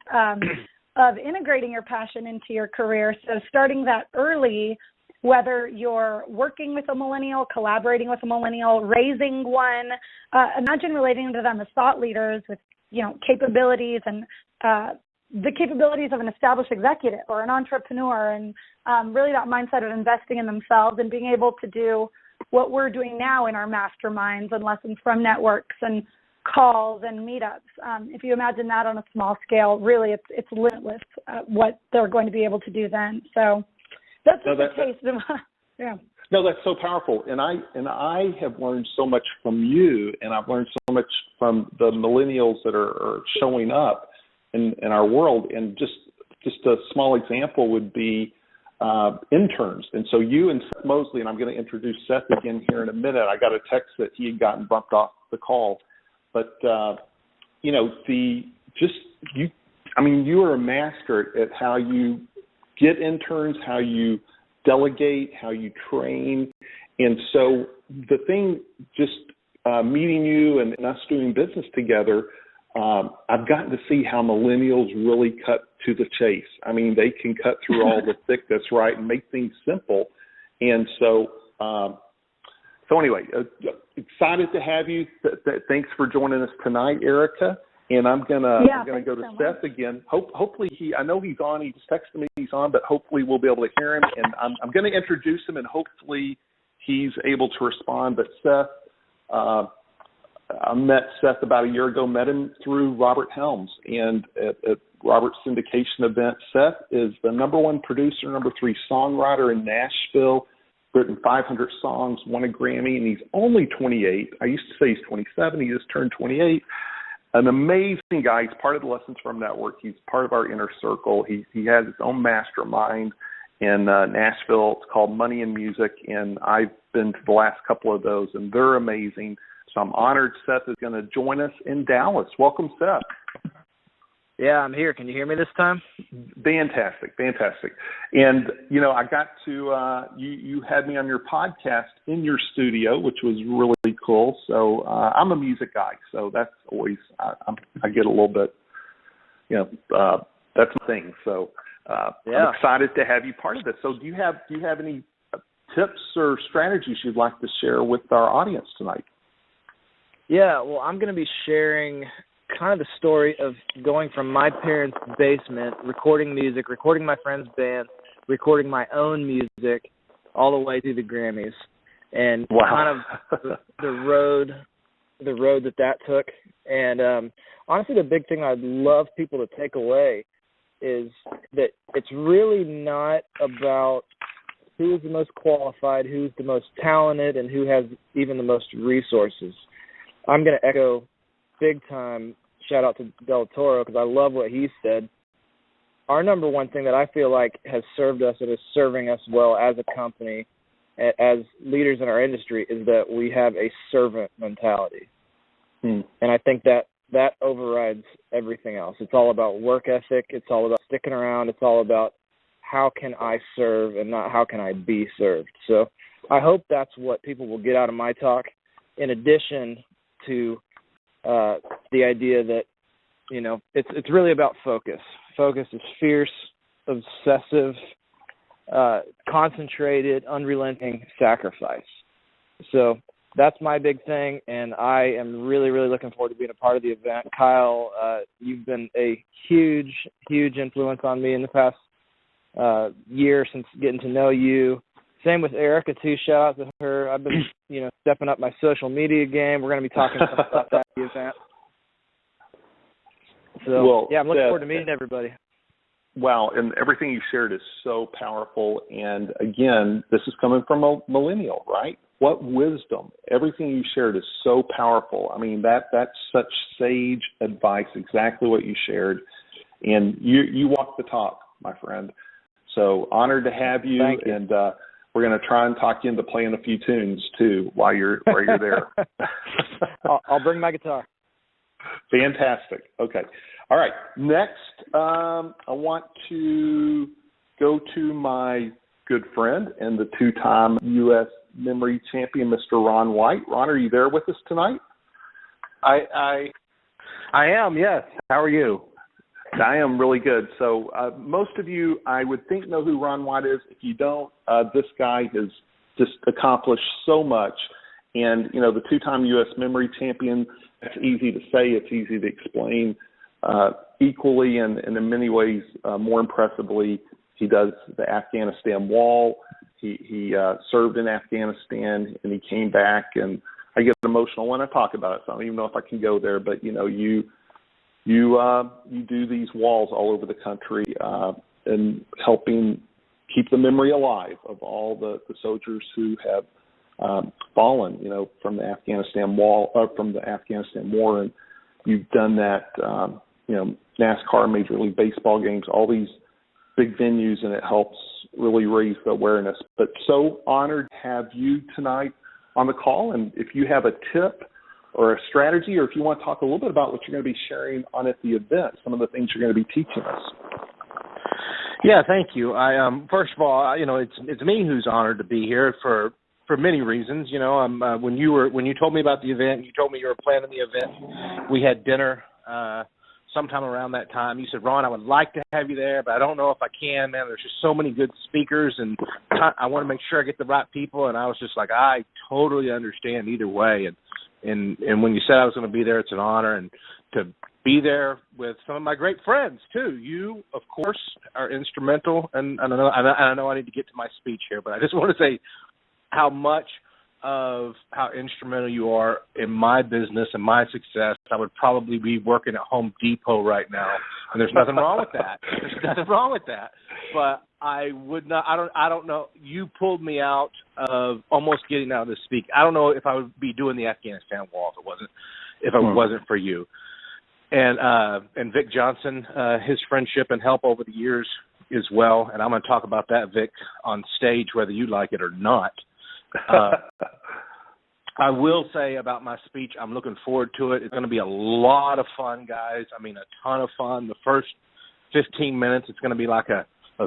of integrating your passion into your career. So starting that early, whether you're working with a millennial, collaborating with a millennial, raising one, imagine relating to them as thought leaders with, capabilities and the capabilities of an established executive or an entrepreneur, and really that mindset of investing in themselves and being able to do what we're doing now in our masterminds and Lessons From Networks and calls and meetups. If you imagine that on a small scale, really it's limitless what they're going to be able to do then. So that's just a taste of No, that's so powerful. And I have learned so much from you, and I've learned so much from the millennials that are showing up in our world. And just a small example would be interns. And so you and Seth Mosley, and I'm going to introduce Seth again here in a minute. I got a text that he had gotten bumped off the call. But, you are a master at how you get interns, how you delegate, how you train. And so the thing, just meeting you and us doing business together, I've gotten to see how millennials really cut to the chase. I mean, they can cut through all the thickness, right, and make things simple. And so anyway, excited to have you. Thanks for joining us tonight, Erica. And I'm gonna go to Seth again. Hopefully I know he's on. He just texted me he's on, but hopefully we'll be able to hear him. And I'm going to introduce him, and hopefully he's able to respond. But Seth, I met Seth about a year ago. Met him through Robert Helms, and at Robert's syndication event. Seth is the #1 producer, #3 songwriter in Nashville. Written 500 songs, won a Grammy, and he's only 28. I used to say he's 27. He just turned 28. an amazing guy. He's part of the Lessons From Network. He's part of our inner circle. He has his own mastermind in Nashville. It's called Money and Music, and I've been to the last couple of those, and they're amazing. So I'm honored Seth is going to join us in Dallas. Welcome, Seth. Yeah, I'm here. Can you hear me this time? Fantastic. And, I got to, you had me on your podcast in your studio, which was really cool. So I'm a music guy, so that's always, I get a little bit, that's my thing. So I'm excited to have you part of this. So do you have any tips or strategies you'd like to share with our audience tonight? Yeah, well, I'm going to be sharing kind of the story of going from my parents' basement, recording music, recording my friend's band, recording my own music, all the way through the Grammys, and kind of the road that took. And honestly, the big thing I'd love people to take away is that it's really not about who is the most qualified, who's the most talented, and who has even the most resources. I'm going to echo big time shout out to Delatorro because I love what he said. Our number one thing that I feel like has served us and is serving us well as a company, as leaders in our industry, is that we have a servant mentality. And I think that overrides everything else. It's all about work ethic. It's all about sticking around. It's all about how can I serve and not how can I be served. So I hope that's what people will get out of my talk, in addition to the idea that, it's really about focus. Focus is fierce, obsessive, concentrated, unrelenting sacrifice. So that's my big thing, and I am really, really looking forward to being a part of the event. Kyle, you've been a huge, huge influence on me in the past year since getting to know you. Same with Erica, too. Shout out to her. I've been, stepping up my social media game. We're going to be talking about that at the event. So, I'm looking forward to meeting everybody. Wow, and everything you shared is so powerful. And, again, this is coming from a millennial, right? What wisdom. Everything you shared is so powerful. I mean, that's such sage advice, exactly what you shared. And you walk the talk, my friend. So honored to have you. Thank you. And we're going to try and talk you into playing a few tunes, too, while you're there. I'll bring my guitar. Fantastic. Okay. All right. Next, I want to go to my good friend and the two-time U.S. memory champion, Mr. Ron White. Ron, are you there with us tonight? I am, yes. How are you? I am really good. So most of you, I would think, know who Ron White is. If you don't, this guy has just accomplished so much. And, the two-time U.S. memory champion, it's easy to say, it's easy to explain. Equally and in many ways more impressively, he does the Afghanistan wall. He served in Afghanistan, and he came back, and I get emotional when I talk about it, so I don't even know if I can go there, but, you do these walls all over the country and helping keep the memory alive of all the soldiers who have fallen, from the Afghanistan wall, from the Afghanistan war, and you've done that, NASCAR, Major League Baseball games, all these big venues, and it helps really raise the awareness. But so honored to have you tonight on the call, and if you have a tip or a strategy, or if you want to talk a little bit about what you're going to be sharing on at the event, some of the things you're going to be teaching us. Yeah, thank you. I first of all, it's me who's honored to be here for many reasons. When you told me about the event, you told me you were planning the event. We had dinner sometime around that time. You said, Ron, I would like to have you there, but I don't know if I can, man. There's just so many good speakers, and I want to make sure I get the right people. And I was just like, I totally understand either way. And when you said I was going to be there, it's an honor. And to be there with some of my great friends, too. You, of course, are instrumental. And I know I need to get to my speech here, but I just want to say how much of how instrumental you are in my business and my success. I would probably be working at Home Depot right now, and there's nothing wrong with that. There's nothing wrong with that. But I would not. I don't know. You pulled me out of almost getting out of this speak. I don't know if I would be doing the Afghanistan wall if it wasn't for you. and Vic Johnson, his friendship and help over the years as well. And I'm going to talk about that, Vic, on stage, whether you like it or not. I will say about my speech, I'm looking forward to it. It's going to be a lot of fun, guys. I mean, a ton of fun. The first 15 minutes, it's going to be like a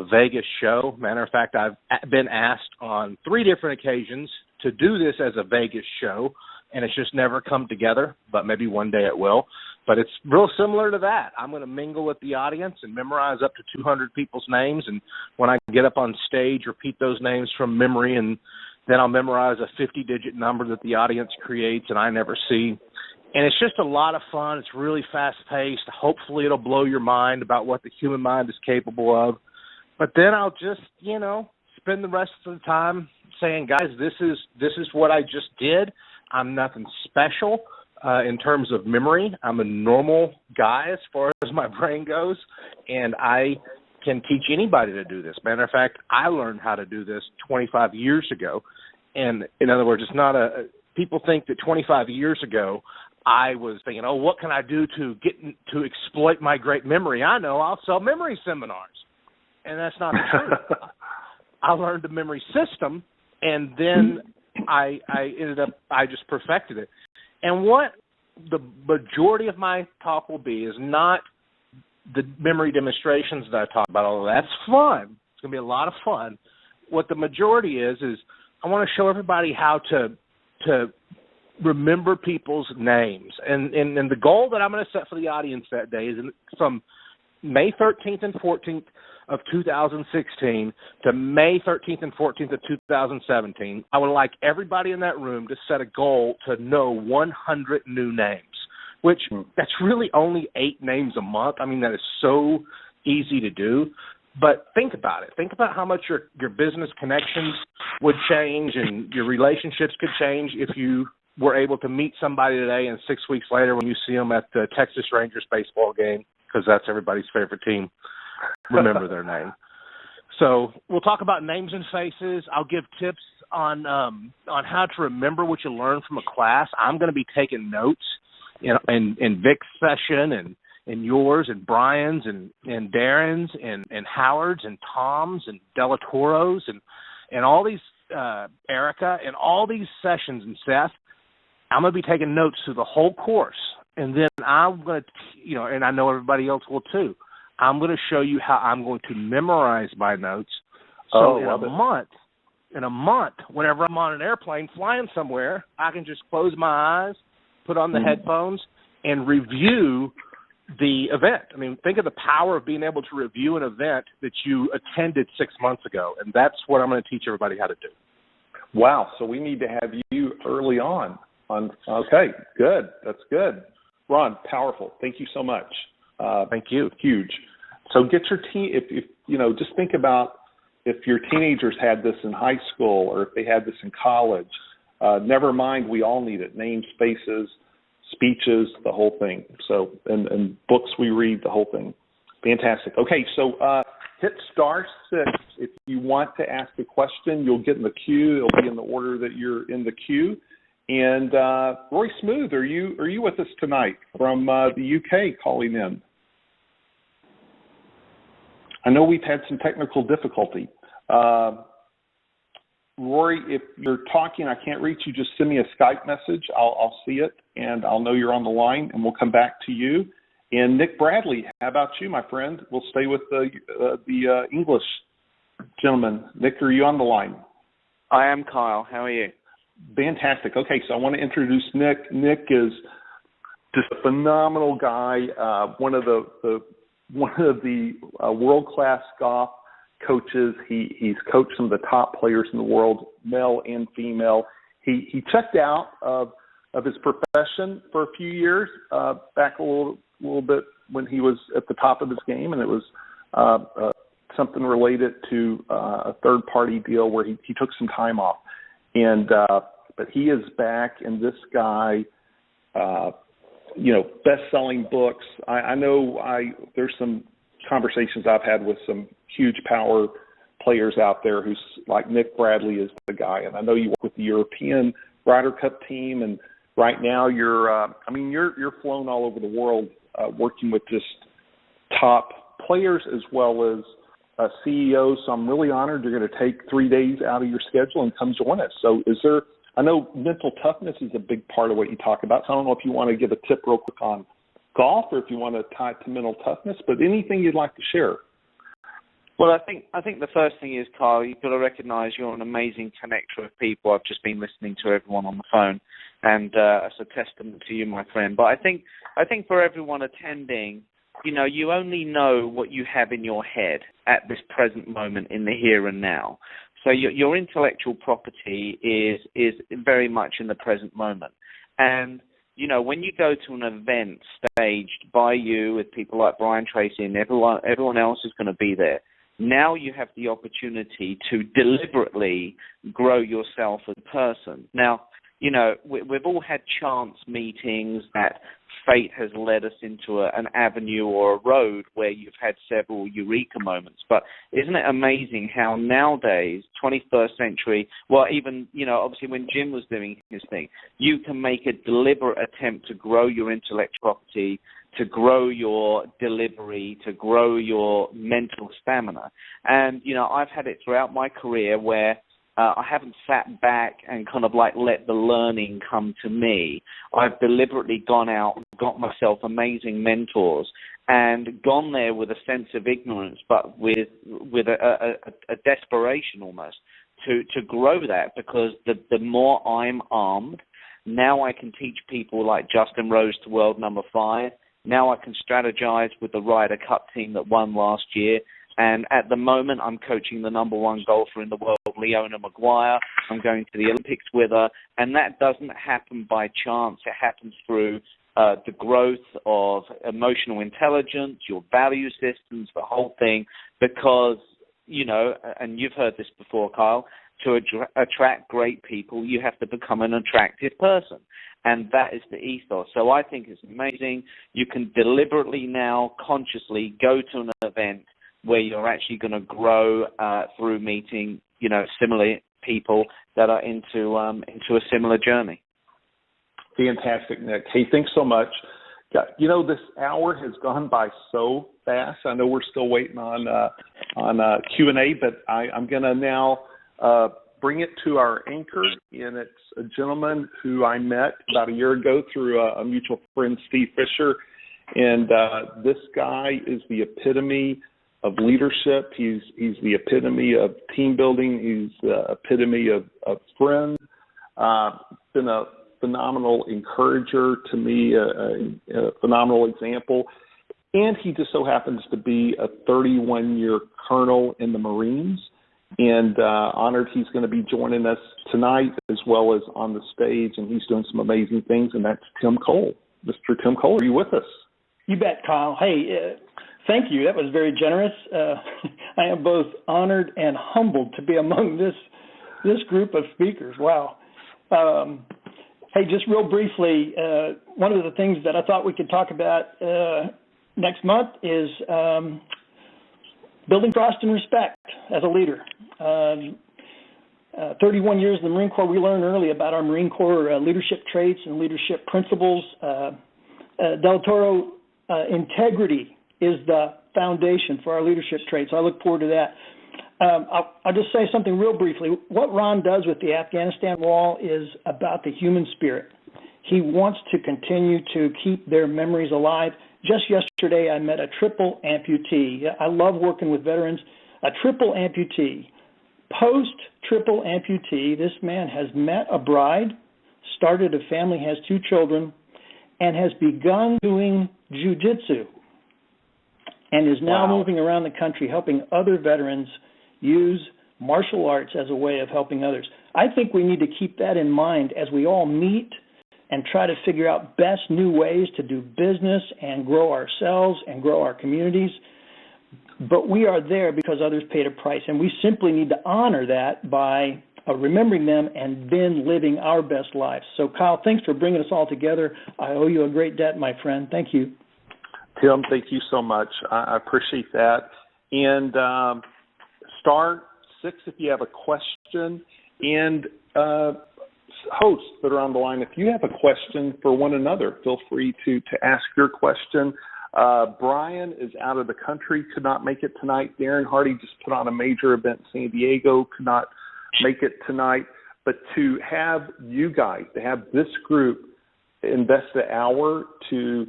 Vegas show. Matter of fact, I've been asked on 3 different occasions to do this as a Vegas show, and it's just never come together, but maybe one day it will. But it's real similar to that. I'm going to mingle with the audience and memorize up to 200 people's names, and when I get up on stage, repeat those names from memory, and then I'll memorize a 50-digit number that the audience creates and I never see. And it's just a lot of fun. It's really fast-paced. Hopefully it'll blow your mind about what the human mind is capable of. But then I'll just, spend the rest of the time saying, guys, this is what I just did. I'm nothing special in terms of memory. I'm a normal guy as far as my brain goes, and I can teach anybody to do this. Matter of fact, I learned how to do this 25 years ago. And in other words, it's not people think that 25 years ago I was thinking, what can I do to to exploit my great memory? I know, I'll sell memory seminars. And that's not the truth. I learned the memory system, and then I just perfected it. And what the majority of my talk will be is not the memory demonstrations that I talk about, although that's fun. It's going to be a lot of fun. What the majority is I want to show everybody how to remember people's names. And the goal that I'm going to set for the audience that day is from May 13th and 14th of 2016 to May 13th and 14th of 2017, I would like everybody in that room to set a goal to know 100 new names, which that's really only 8 names a month. I mean, that is so easy to do. But think about it. Think about how much your business connections would change and your relationships could change if you were able to meet somebody today and 6 weeks later when you see them at the Texas Rangers baseball game, because that's everybody's favorite team, remember their name. So we'll talk about names and faces. I'll give tips on how to remember what you learned from a class. I'm going to be taking notes in Vic's session and yours and Brian's and Darren's and Howard's and Tom's and Delatorro's and all these, Erica, and all these sessions and Seth. I'm going to be taking notes through the whole course. And then I'm going to, and I know everybody else will too, I'm going to show you how I'm going to memorize my notes. So in a month, whenever I'm on an airplane flying somewhere, I can just close my eyes, put on the headphones, and review the event. I mean, think of the power of being able to review an event that you attended 6 months ago. And that's what I'm going to teach everybody how to do. Wow. So we need to have you early on. Okay, good. That's good. Ron, powerful. Thank you so much. Thank you. Huge. So get your if just think about if your teenagers had this in high school or if they had this in college. Never mind, we all need it. Names, faces, speeches, the whole thing. So and books we read, the whole thing. Fantastic. Okay, so hit *6 if you want to ask a question. You'll get in the queue. It'll be in the order that you're in the queue. And Roy Smooth, are you with us tonight from the UK calling in? I know we've had some technical difficulty. Rory, if you're talking, I can't reach you, just send me a Skype message. I'll see it, and I'll know you're on the line, and we'll come back to you. And Nick Bradley, how about you, my friend? We'll stay with the English gentleman. Nick, are you on the line? I am, Kyle. How are you? Fantastic. Okay, so I want to introduce Nick. Nick is just a phenomenal guy, one of the world-class golf coaches. He's coached some of the top players in the world, male and female. He checked out of his profession for a few years, back a little bit when he was at the top of his game, and it was something related to a third-party deal where he took some time off. And but he is back, and this guy, best-selling books. I know there's some conversations I've had with some huge power players out there who's like Nick Bradley is the guy, and I know you work with the European Ryder Cup team, and right now you're flown all over the world working with just top players as well as CEOs. So I'm really honored you're going to take 3 days out of your schedule and come join us. So I know mental toughness is a big part of what you talk about. So I don't know if you want to give a tip real quick on golf or if you want to tie it to mental toughness, but anything you'd like to share. Well, I think the first thing is, Kyle, you've got to recognize you're an amazing connector of people. I've just been listening to everyone on the phone, and it's a testament to you, my friend. But I think for everyone attending, you only know what you have in your head at this present moment in the here and now. So your intellectual property is very much in the present moment. And, when you go to an event staged by you with people like Brian Tracy and everyone else is going to be there, now you have the opportunity to deliberately grow yourself as a person. Now, we've all had chance meetings that fate has led us into an avenue or a road where you've had several eureka moments. But isn't it amazing how nowadays, 21st century, well, even, obviously when Jim was doing his thing, you can make a deliberate attempt to grow your intellectual property, to grow your delivery, to grow your mental stamina. And, I've had it throughout my career where I haven't sat back and kind of let the learning come to me. I've deliberately gone out, got myself amazing mentors, and gone there with a sense of ignorance, but with a desperation almost to grow that, because the more I'm armed, now I can teach people like Justin Rose to world number 5. Now I can strategize with the Ryder Cup team that won last year. And at the moment, I'm coaching the number 1 golfer in the world, Leona Maguire. I'm going to the Olympics with her. And that doesn't happen by chance. It happens through the growth of emotional intelligence, your value systems, the whole thing. Because, and you've heard this before, Kyle, to attract great people, you have to become an attractive person. And that is the ethos. So I think it's amazing. You can deliberately now, consciously go to an event where you're actually going to grow through meeting, similar people that are into a similar journey. Fantastic, Nick. Hey, thanks so much. This hour has gone by so fast. I know we're still waiting on Q&A, but I'm going to now bring it to our anchor, and it's a gentleman who I met about a year ago through a mutual friend, Steve Fisher, and this guy is the epitome of leadership. He's the epitome of team building. He's the epitome of friends. Been a phenomenal encourager to me, a phenomenal example. And he just so happens to be a 31-year colonel in the Marines. And honored he's going to be joining us tonight as well as on the stage. And he's doing some amazing things, and that's Tim Cole. Mr. Tim Cole, are you with us? You bet, Kyle. Hey, thank you. That was very generous. I am both honored and humbled to be among this group of speakers. Wow. Hey, just real briefly, one of the things that I thought we could talk about next month is building trust and respect as a leader. 31 years in the Marine Corps, we learned early about our Marine Corps leadership traits and leadership principles. Delatorro, integrity is the foundation for our leadership traits. I look forward to that. I'll just say something real briefly. What Ron does with the Afghanistan wall is about the human spirit. He wants to continue to keep their memories alive. Just yesterday, I met a triple amputee. I love working with veterans. A triple amputee. Post-triple amputee, this man has met a bride, started a family, has 2 children, and has begun doing jiu-jitsu, and is now moving around the country helping other veterans use martial arts as a way of helping others. I think we need to keep that in mind as we all meet and try to figure out best new ways to do business and grow ourselves and grow our communities. But we are there because others paid a price, and we simply need to honor that by remembering them and then living our best lives. So, Kyle, thanks for bringing us all together. I owe you a great debt, my friend. Thank you. Tim, thank you so much. I appreciate that. And *6 if you have a question. And hosts that are on the line, if you have a question for one another, feel free to ask your question. Brian is out of the country, could not make it tonight. Darren Hardy just put on a major event in San Diego, could not make it tonight. But to have you guys, to have this group invest an hour to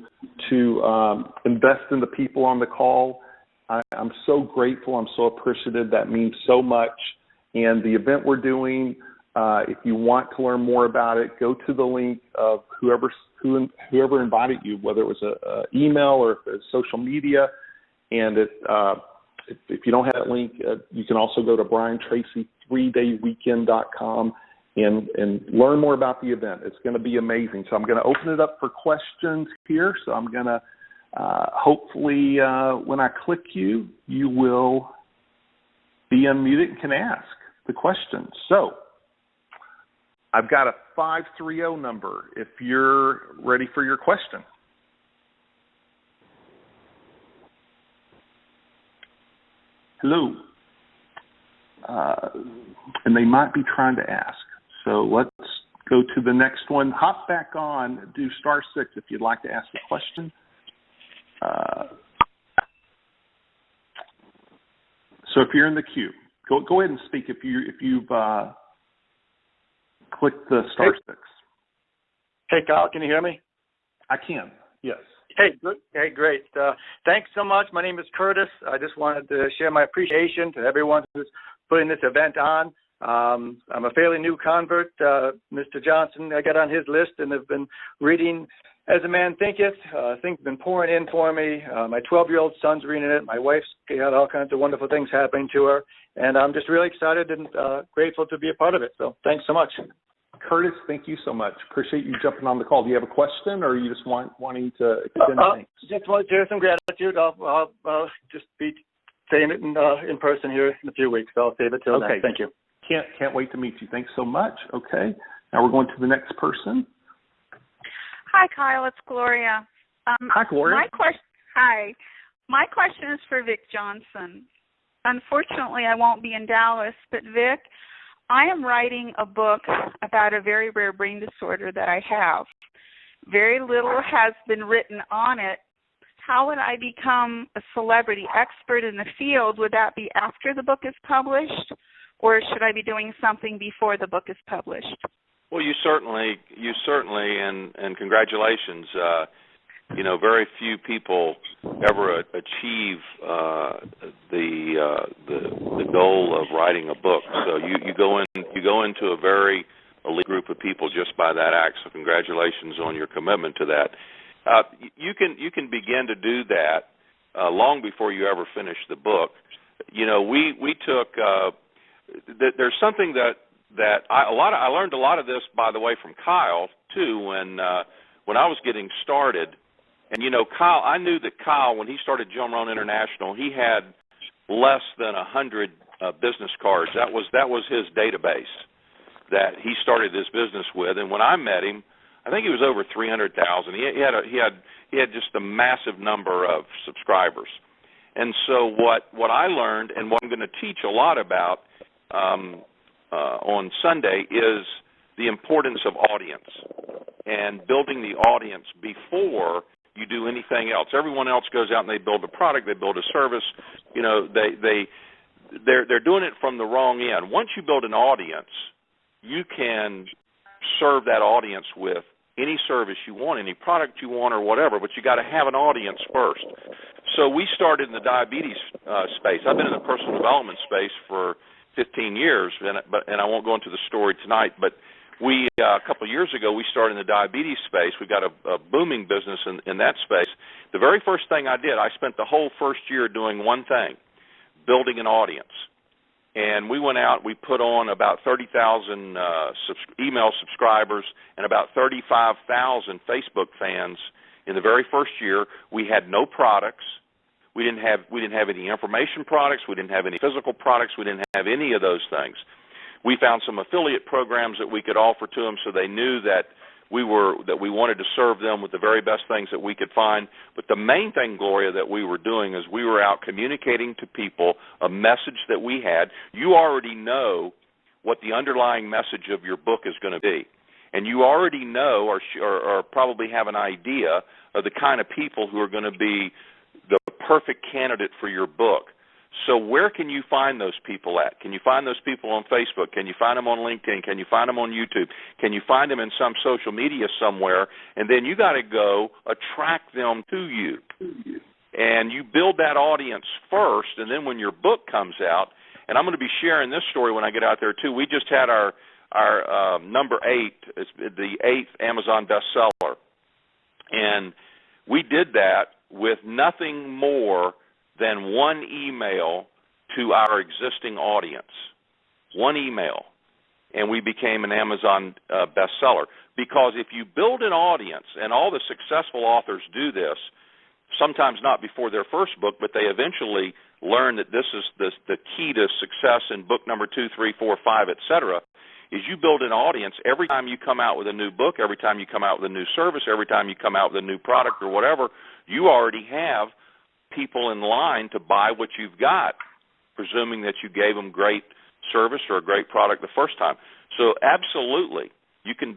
invest in the people on the call, I'm so grateful. I'm so appreciative. That means so much. And the event we're doing, if you want to learn more about it, go to the link of whoever invited you, whether it was an email or if it's social media. And if you don't have that link, you can also go to Brian Tracy 3dayweekend.com and learn more about the event. It's going to be amazing. So I'm going to open it up for questions here. So I'm going to hopefully when I click you, you will be unmuted and can ask the question. So I've got a 530 number if you're ready for your question. Hello. And they might be trying to ask. So let's go to the next one. Hop back on, do *6 if you'd like to ask a question. So if you're in the queue, go ahead and speak if you've clicked the *6. Hey, Kyle, can you hear me? I can, yes. Hey, good. Hey, great. Thanks so much. My name is Curtis. I just wanted to share my appreciation to everyone who's putting this event on. I'm a fairly new convert. Mr. Johnson, I got on his list and have been reading As a Man Thinketh. Things have been pouring in for me. My 12-year-old son's reading it. My wife's got all kinds of wonderful things happening to her. And I'm just really excited and grateful to be a part of it. So thanks so much. Curtis, thank you so much. Appreciate you jumping on the call. Do you have a question, or are you just wanting to extend thanks? Just want to share some gratitude. I'll just be saying it in person here in a few weeks. So I'll save it till then. Thank you. Can't wait to meet you. Thanks so much. Okay. Now we're going to the next person. Hi, Kyle. It's Gloria. Hi, Gloria. Hi. My question is for Vic Johnson. Unfortunately, I won't be in Dallas, but Vic, I am writing a book about a very rare brain disorder that I have. Very little has been written on it. How would I become a celebrity expert in the field? Would that be after the book is published, or should I be doing something before the book is published? Well, you certainly, and congratulations. Very few people ever achieve the goal of writing a book. So you go into a very elite group of people just by that act. So congratulations on your commitment to that. You can begin to do that long before you ever finish the book. We took. There's something that I learned a lot of this, by the way, from Kyle too. When I was getting started. And, Kyle, I knew that Kyle, when he started Jim Rohn International, he had less than 100 business cards. That was his database that he started his business with. And when I met him, I think he was over 300,000. He had just a massive number of subscribers. And so what I learned, and what I'm going to teach a lot about on Sunday, is the importance of audience and building the audience before you do anything else. Everyone else goes out and they build a product, they build a service. They're doing it from the wrong end. Once you build an audience, you can serve that audience with any service you want, any product you want, or whatever. But you got to have an audience first. So we started in the diabetes space. I've been in the personal development space for 15 years, and I won't go into the story tonight, but we, a couple of years ago, we started in the diabetes space. We got a booming business in that space. The very first thing I did, I spent the whole first year doing one thing, building an audience. And we went out, we put on about 30,000 email subscribers and about 35,000 Facebook fans in the very first year. We had no products. We didn't have any information products. We didn't have any physical products. We didn't have any of those things. We found some affiliate programs that we could offer to them, so they knew that we wanted to serve them with the very best things that we could find. But the main thing, Gloria, that we were doing is we were out communicating to people a message that we had. You already know what the underlying message of your book is going to be. and you already know or probably have an idea of the kind of people who are going to be the perfect candidate for your book. So where can you find those people at? Can you find those people on Facebook? Can you find them on LinkedIn? Can you find them on YouTube? Can you find them in some social media somewhere? And then you got to go attract them to you. And you build that audience first, and then when your book comes out, and I'm going to be sharing this story when I get out there too. We just had our number 8, the 8th Amazon bestseller, and we did that with nothing more than one email to our existing audience. One email, and we became an Amazon bestseller. Because if you build an audience, and all the successful authors do this, sometimes not before their first book, but they eventually learn that this is the key to success in book number 2, 3, 4, 5, etc., is you build an audience every time you come out with a new book, every time you come out with a new service, every time you come out with a new product or whatever, you already have people in line to buy what you've got, presuming that you gave them great service or a great product the first time. So absolutely, you can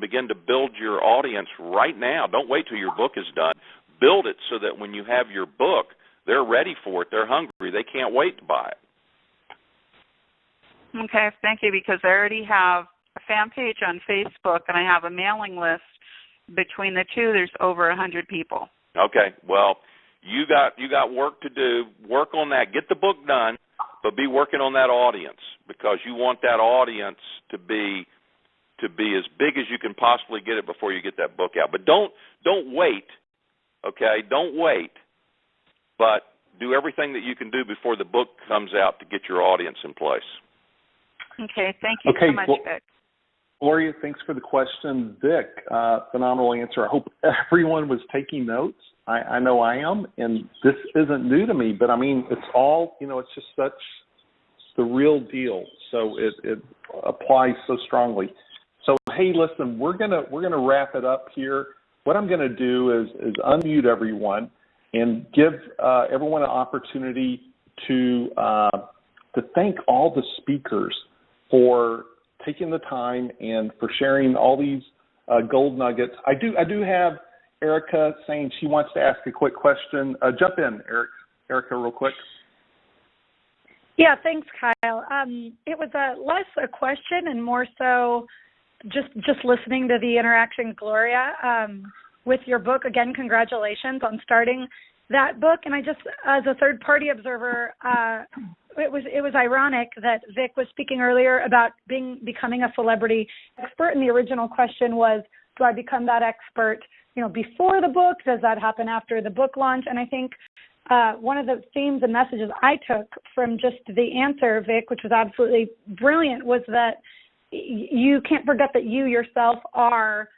begin to build your audience right now. Don't wait till your book is done. Build it so that when you have your book, they're ready for it. They're hungry. They can't wait to buy it. Okay, thank you, because I already have a fan page on Facebook and I have a mailing list. Between the two, there's over 100 people. Okay, well, you got work to do. Work on that. Get the book done, but be working on that audience, because you want that audience to be as big as you can possibly get it before you get that book out. But don't wait. Okay, don't wait. But do everything that you can do before the book comes out to get your audience in place. Okay, thank you so much, Vic. Gloria, thanks for the question. Vic, phenomenal answer. I hope everyone was taking notes. I know I am, and this isn't new to me, but I mean, it's all, it's just such the real deal. So it applies so strongly. So, hey, listen, we're gonna wrap it up here. What I'm going to do is unmute everyone and give everyone an opportunity to thank all the speakers for taking the time and for sharing all these gold nuggets. I do have Erica saying she wants to ask a quick question. Jump in, Erica, real quick. Yeah, thanks, Kyle. It was less a question and more so just listening to the interaction, Gloria, with your book. Again, congratulations on starting that book. And I just, as a third-party observer, it was ironic that Vic was speaking earlier about becoming a celebrity expert, and the original question was, do I become that expert, before the book? Does that happen after the book launch? And I think one of the themes and messages I took from just the answer, Vic, which was absolutely brilliant, was that you can't forget that you yourself are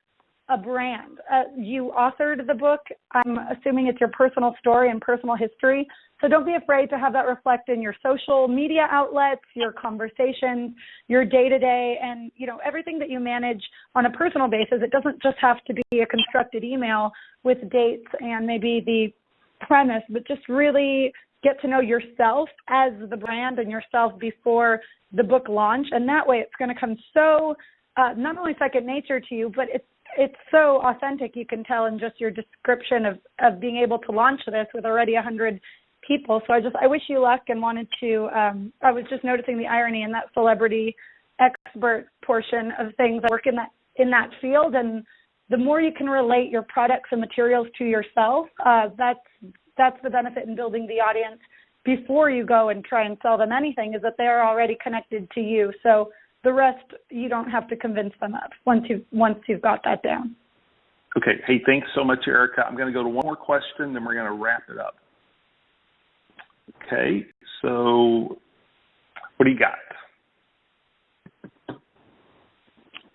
a brand. You authored the book. I'm assuming it's your personal story and personal history. So don't be afraid to have that reflect in your social media outlets, your conversations, your day-to-day, and, everything that you manage on a personal basis. It doesn't just have to be a constructed email with dates and maybe the premise, but just really get to know yourself as the brand and yourself before the book launch. And that way it's going to come so not only second nature to you, but it's so authentic. You can tell in just your description of being able to launch this with already 100 people. So I wish you luck, and wanted to, I was just noticing the irony in that celebrity expert portion of things. I work in that field, and the more you can relate your products and materials to yourself, that's the benefit in building the audience before you go and try and sell them anything, is that they're already connected to you. So the rest, you don't have to convince them of once you've got that down. Okay. Hey, thanks so much, Erica. I'm going to go to one more question, then we're going to wrap it up. Okay. So what do you got?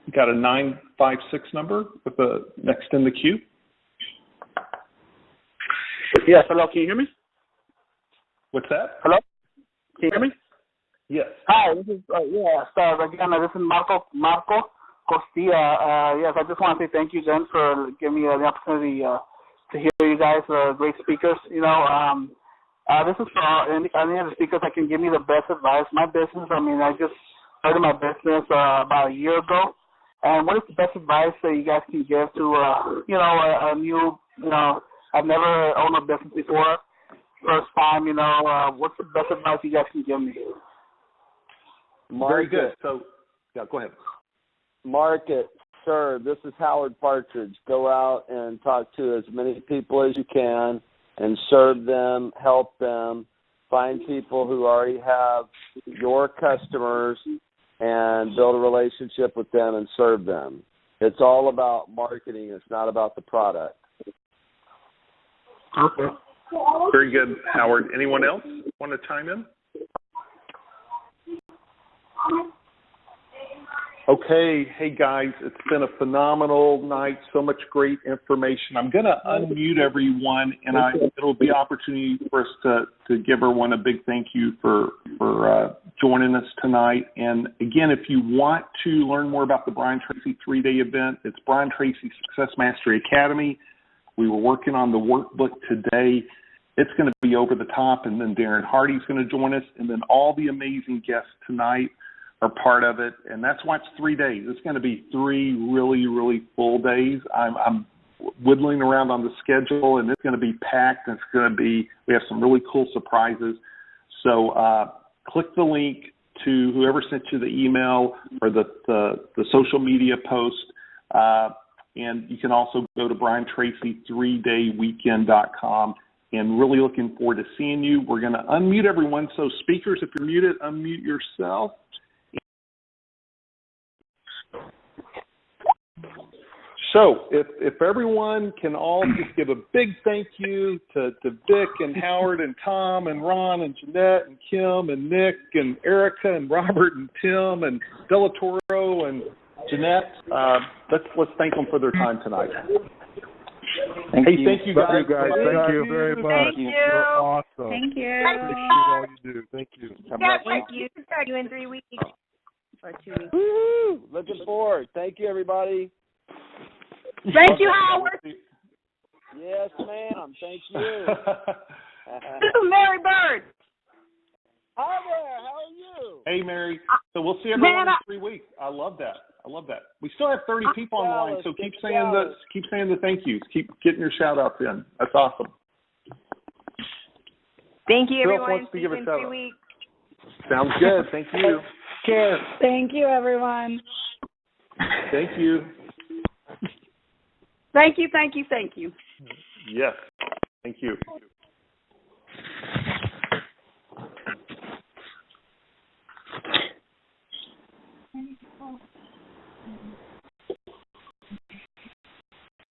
You got a 956 number with the next in the queue? Yes. Hello. Can you hear me? What's that? Hello. Can you hear me? Yes. Hi. This is again. This is Marco Costilla. Yes. I just want to say thank you, Jen, for giving me the opportunity to hear you guys, great speakers. This is for any of the speakers that can give me the best advice. My business. I just started my business about a year ago, And what is the best advice that you guys can give to, a new, I've never owned a business before, first time, what's the best advice you guys can give me? Very good. So, yeah, go ahead. Market. Sir, this is Howard Partridge. Go out and talk to as many people as you can and serve them, help them, find people who already have your customers and build a relationship with them and serve them. It's all about marketing. It's not about the product. Okay. Very good, Howard. Anyone else want to chime in? Okay. Hey, guys, it's been a phenomenal night. So much great information. I'm going to unmute everyone, and it'll be an opportunity for us to give everyone a big thank you for joining us tonight. And, again, if you want to learn more about the Brian Tracy 3-day event, it's Brian Tracy Success Mastery Academy. We were working on the workbook today. It's going to be over the top, and then Darren Hardy's going to join us, and then all the amazing guests tonight are part of it, and that's why it's 3 days. It's going to be 3 really, really full days. I'm whittling around on the schedule, and it's going to be packed, and it's going to be, we have some really cool surprises. So click the link to whoever sent you the email or the social media post, and you can also go to BrianTracy3dayweekend.com, and really looking forward to seeing you. We're going to unmute everyone, so speakers, if you're muted, unmute yourself. So if everyone can all just give a big thank you to Vic and Howard and Tom and Ron and Jeanette and Kim and Nick and Erica and Robert and Tim and Delatorro and Jeanette, let's thank them for their time tonight. Thank you guys. Thank you very much. Thank you. You're awesome. Thank you. Appreciate all you do. Thank you. Thank you. Start you in 3 weeks or 2 weeks. Woo-hoo! Looking forward. Thank you, everybody. Thank you, Howard. Yes, ma'am. Thank you. Mary Bird. Hi there. How are you? Hey, Mary. So we'll see everyone in 3 weeks. I love that. We still have 30 people on the line, so keep saying the thank yous. Keep getting your shout outs in. That's awesome. Thank you, everyone. Wants to give a in shout 3 out. weeks. Sounds good. Thank you. Care. Thank you, everyone. Thank you. Thank you, thank you, thank you. Yes. Thank you.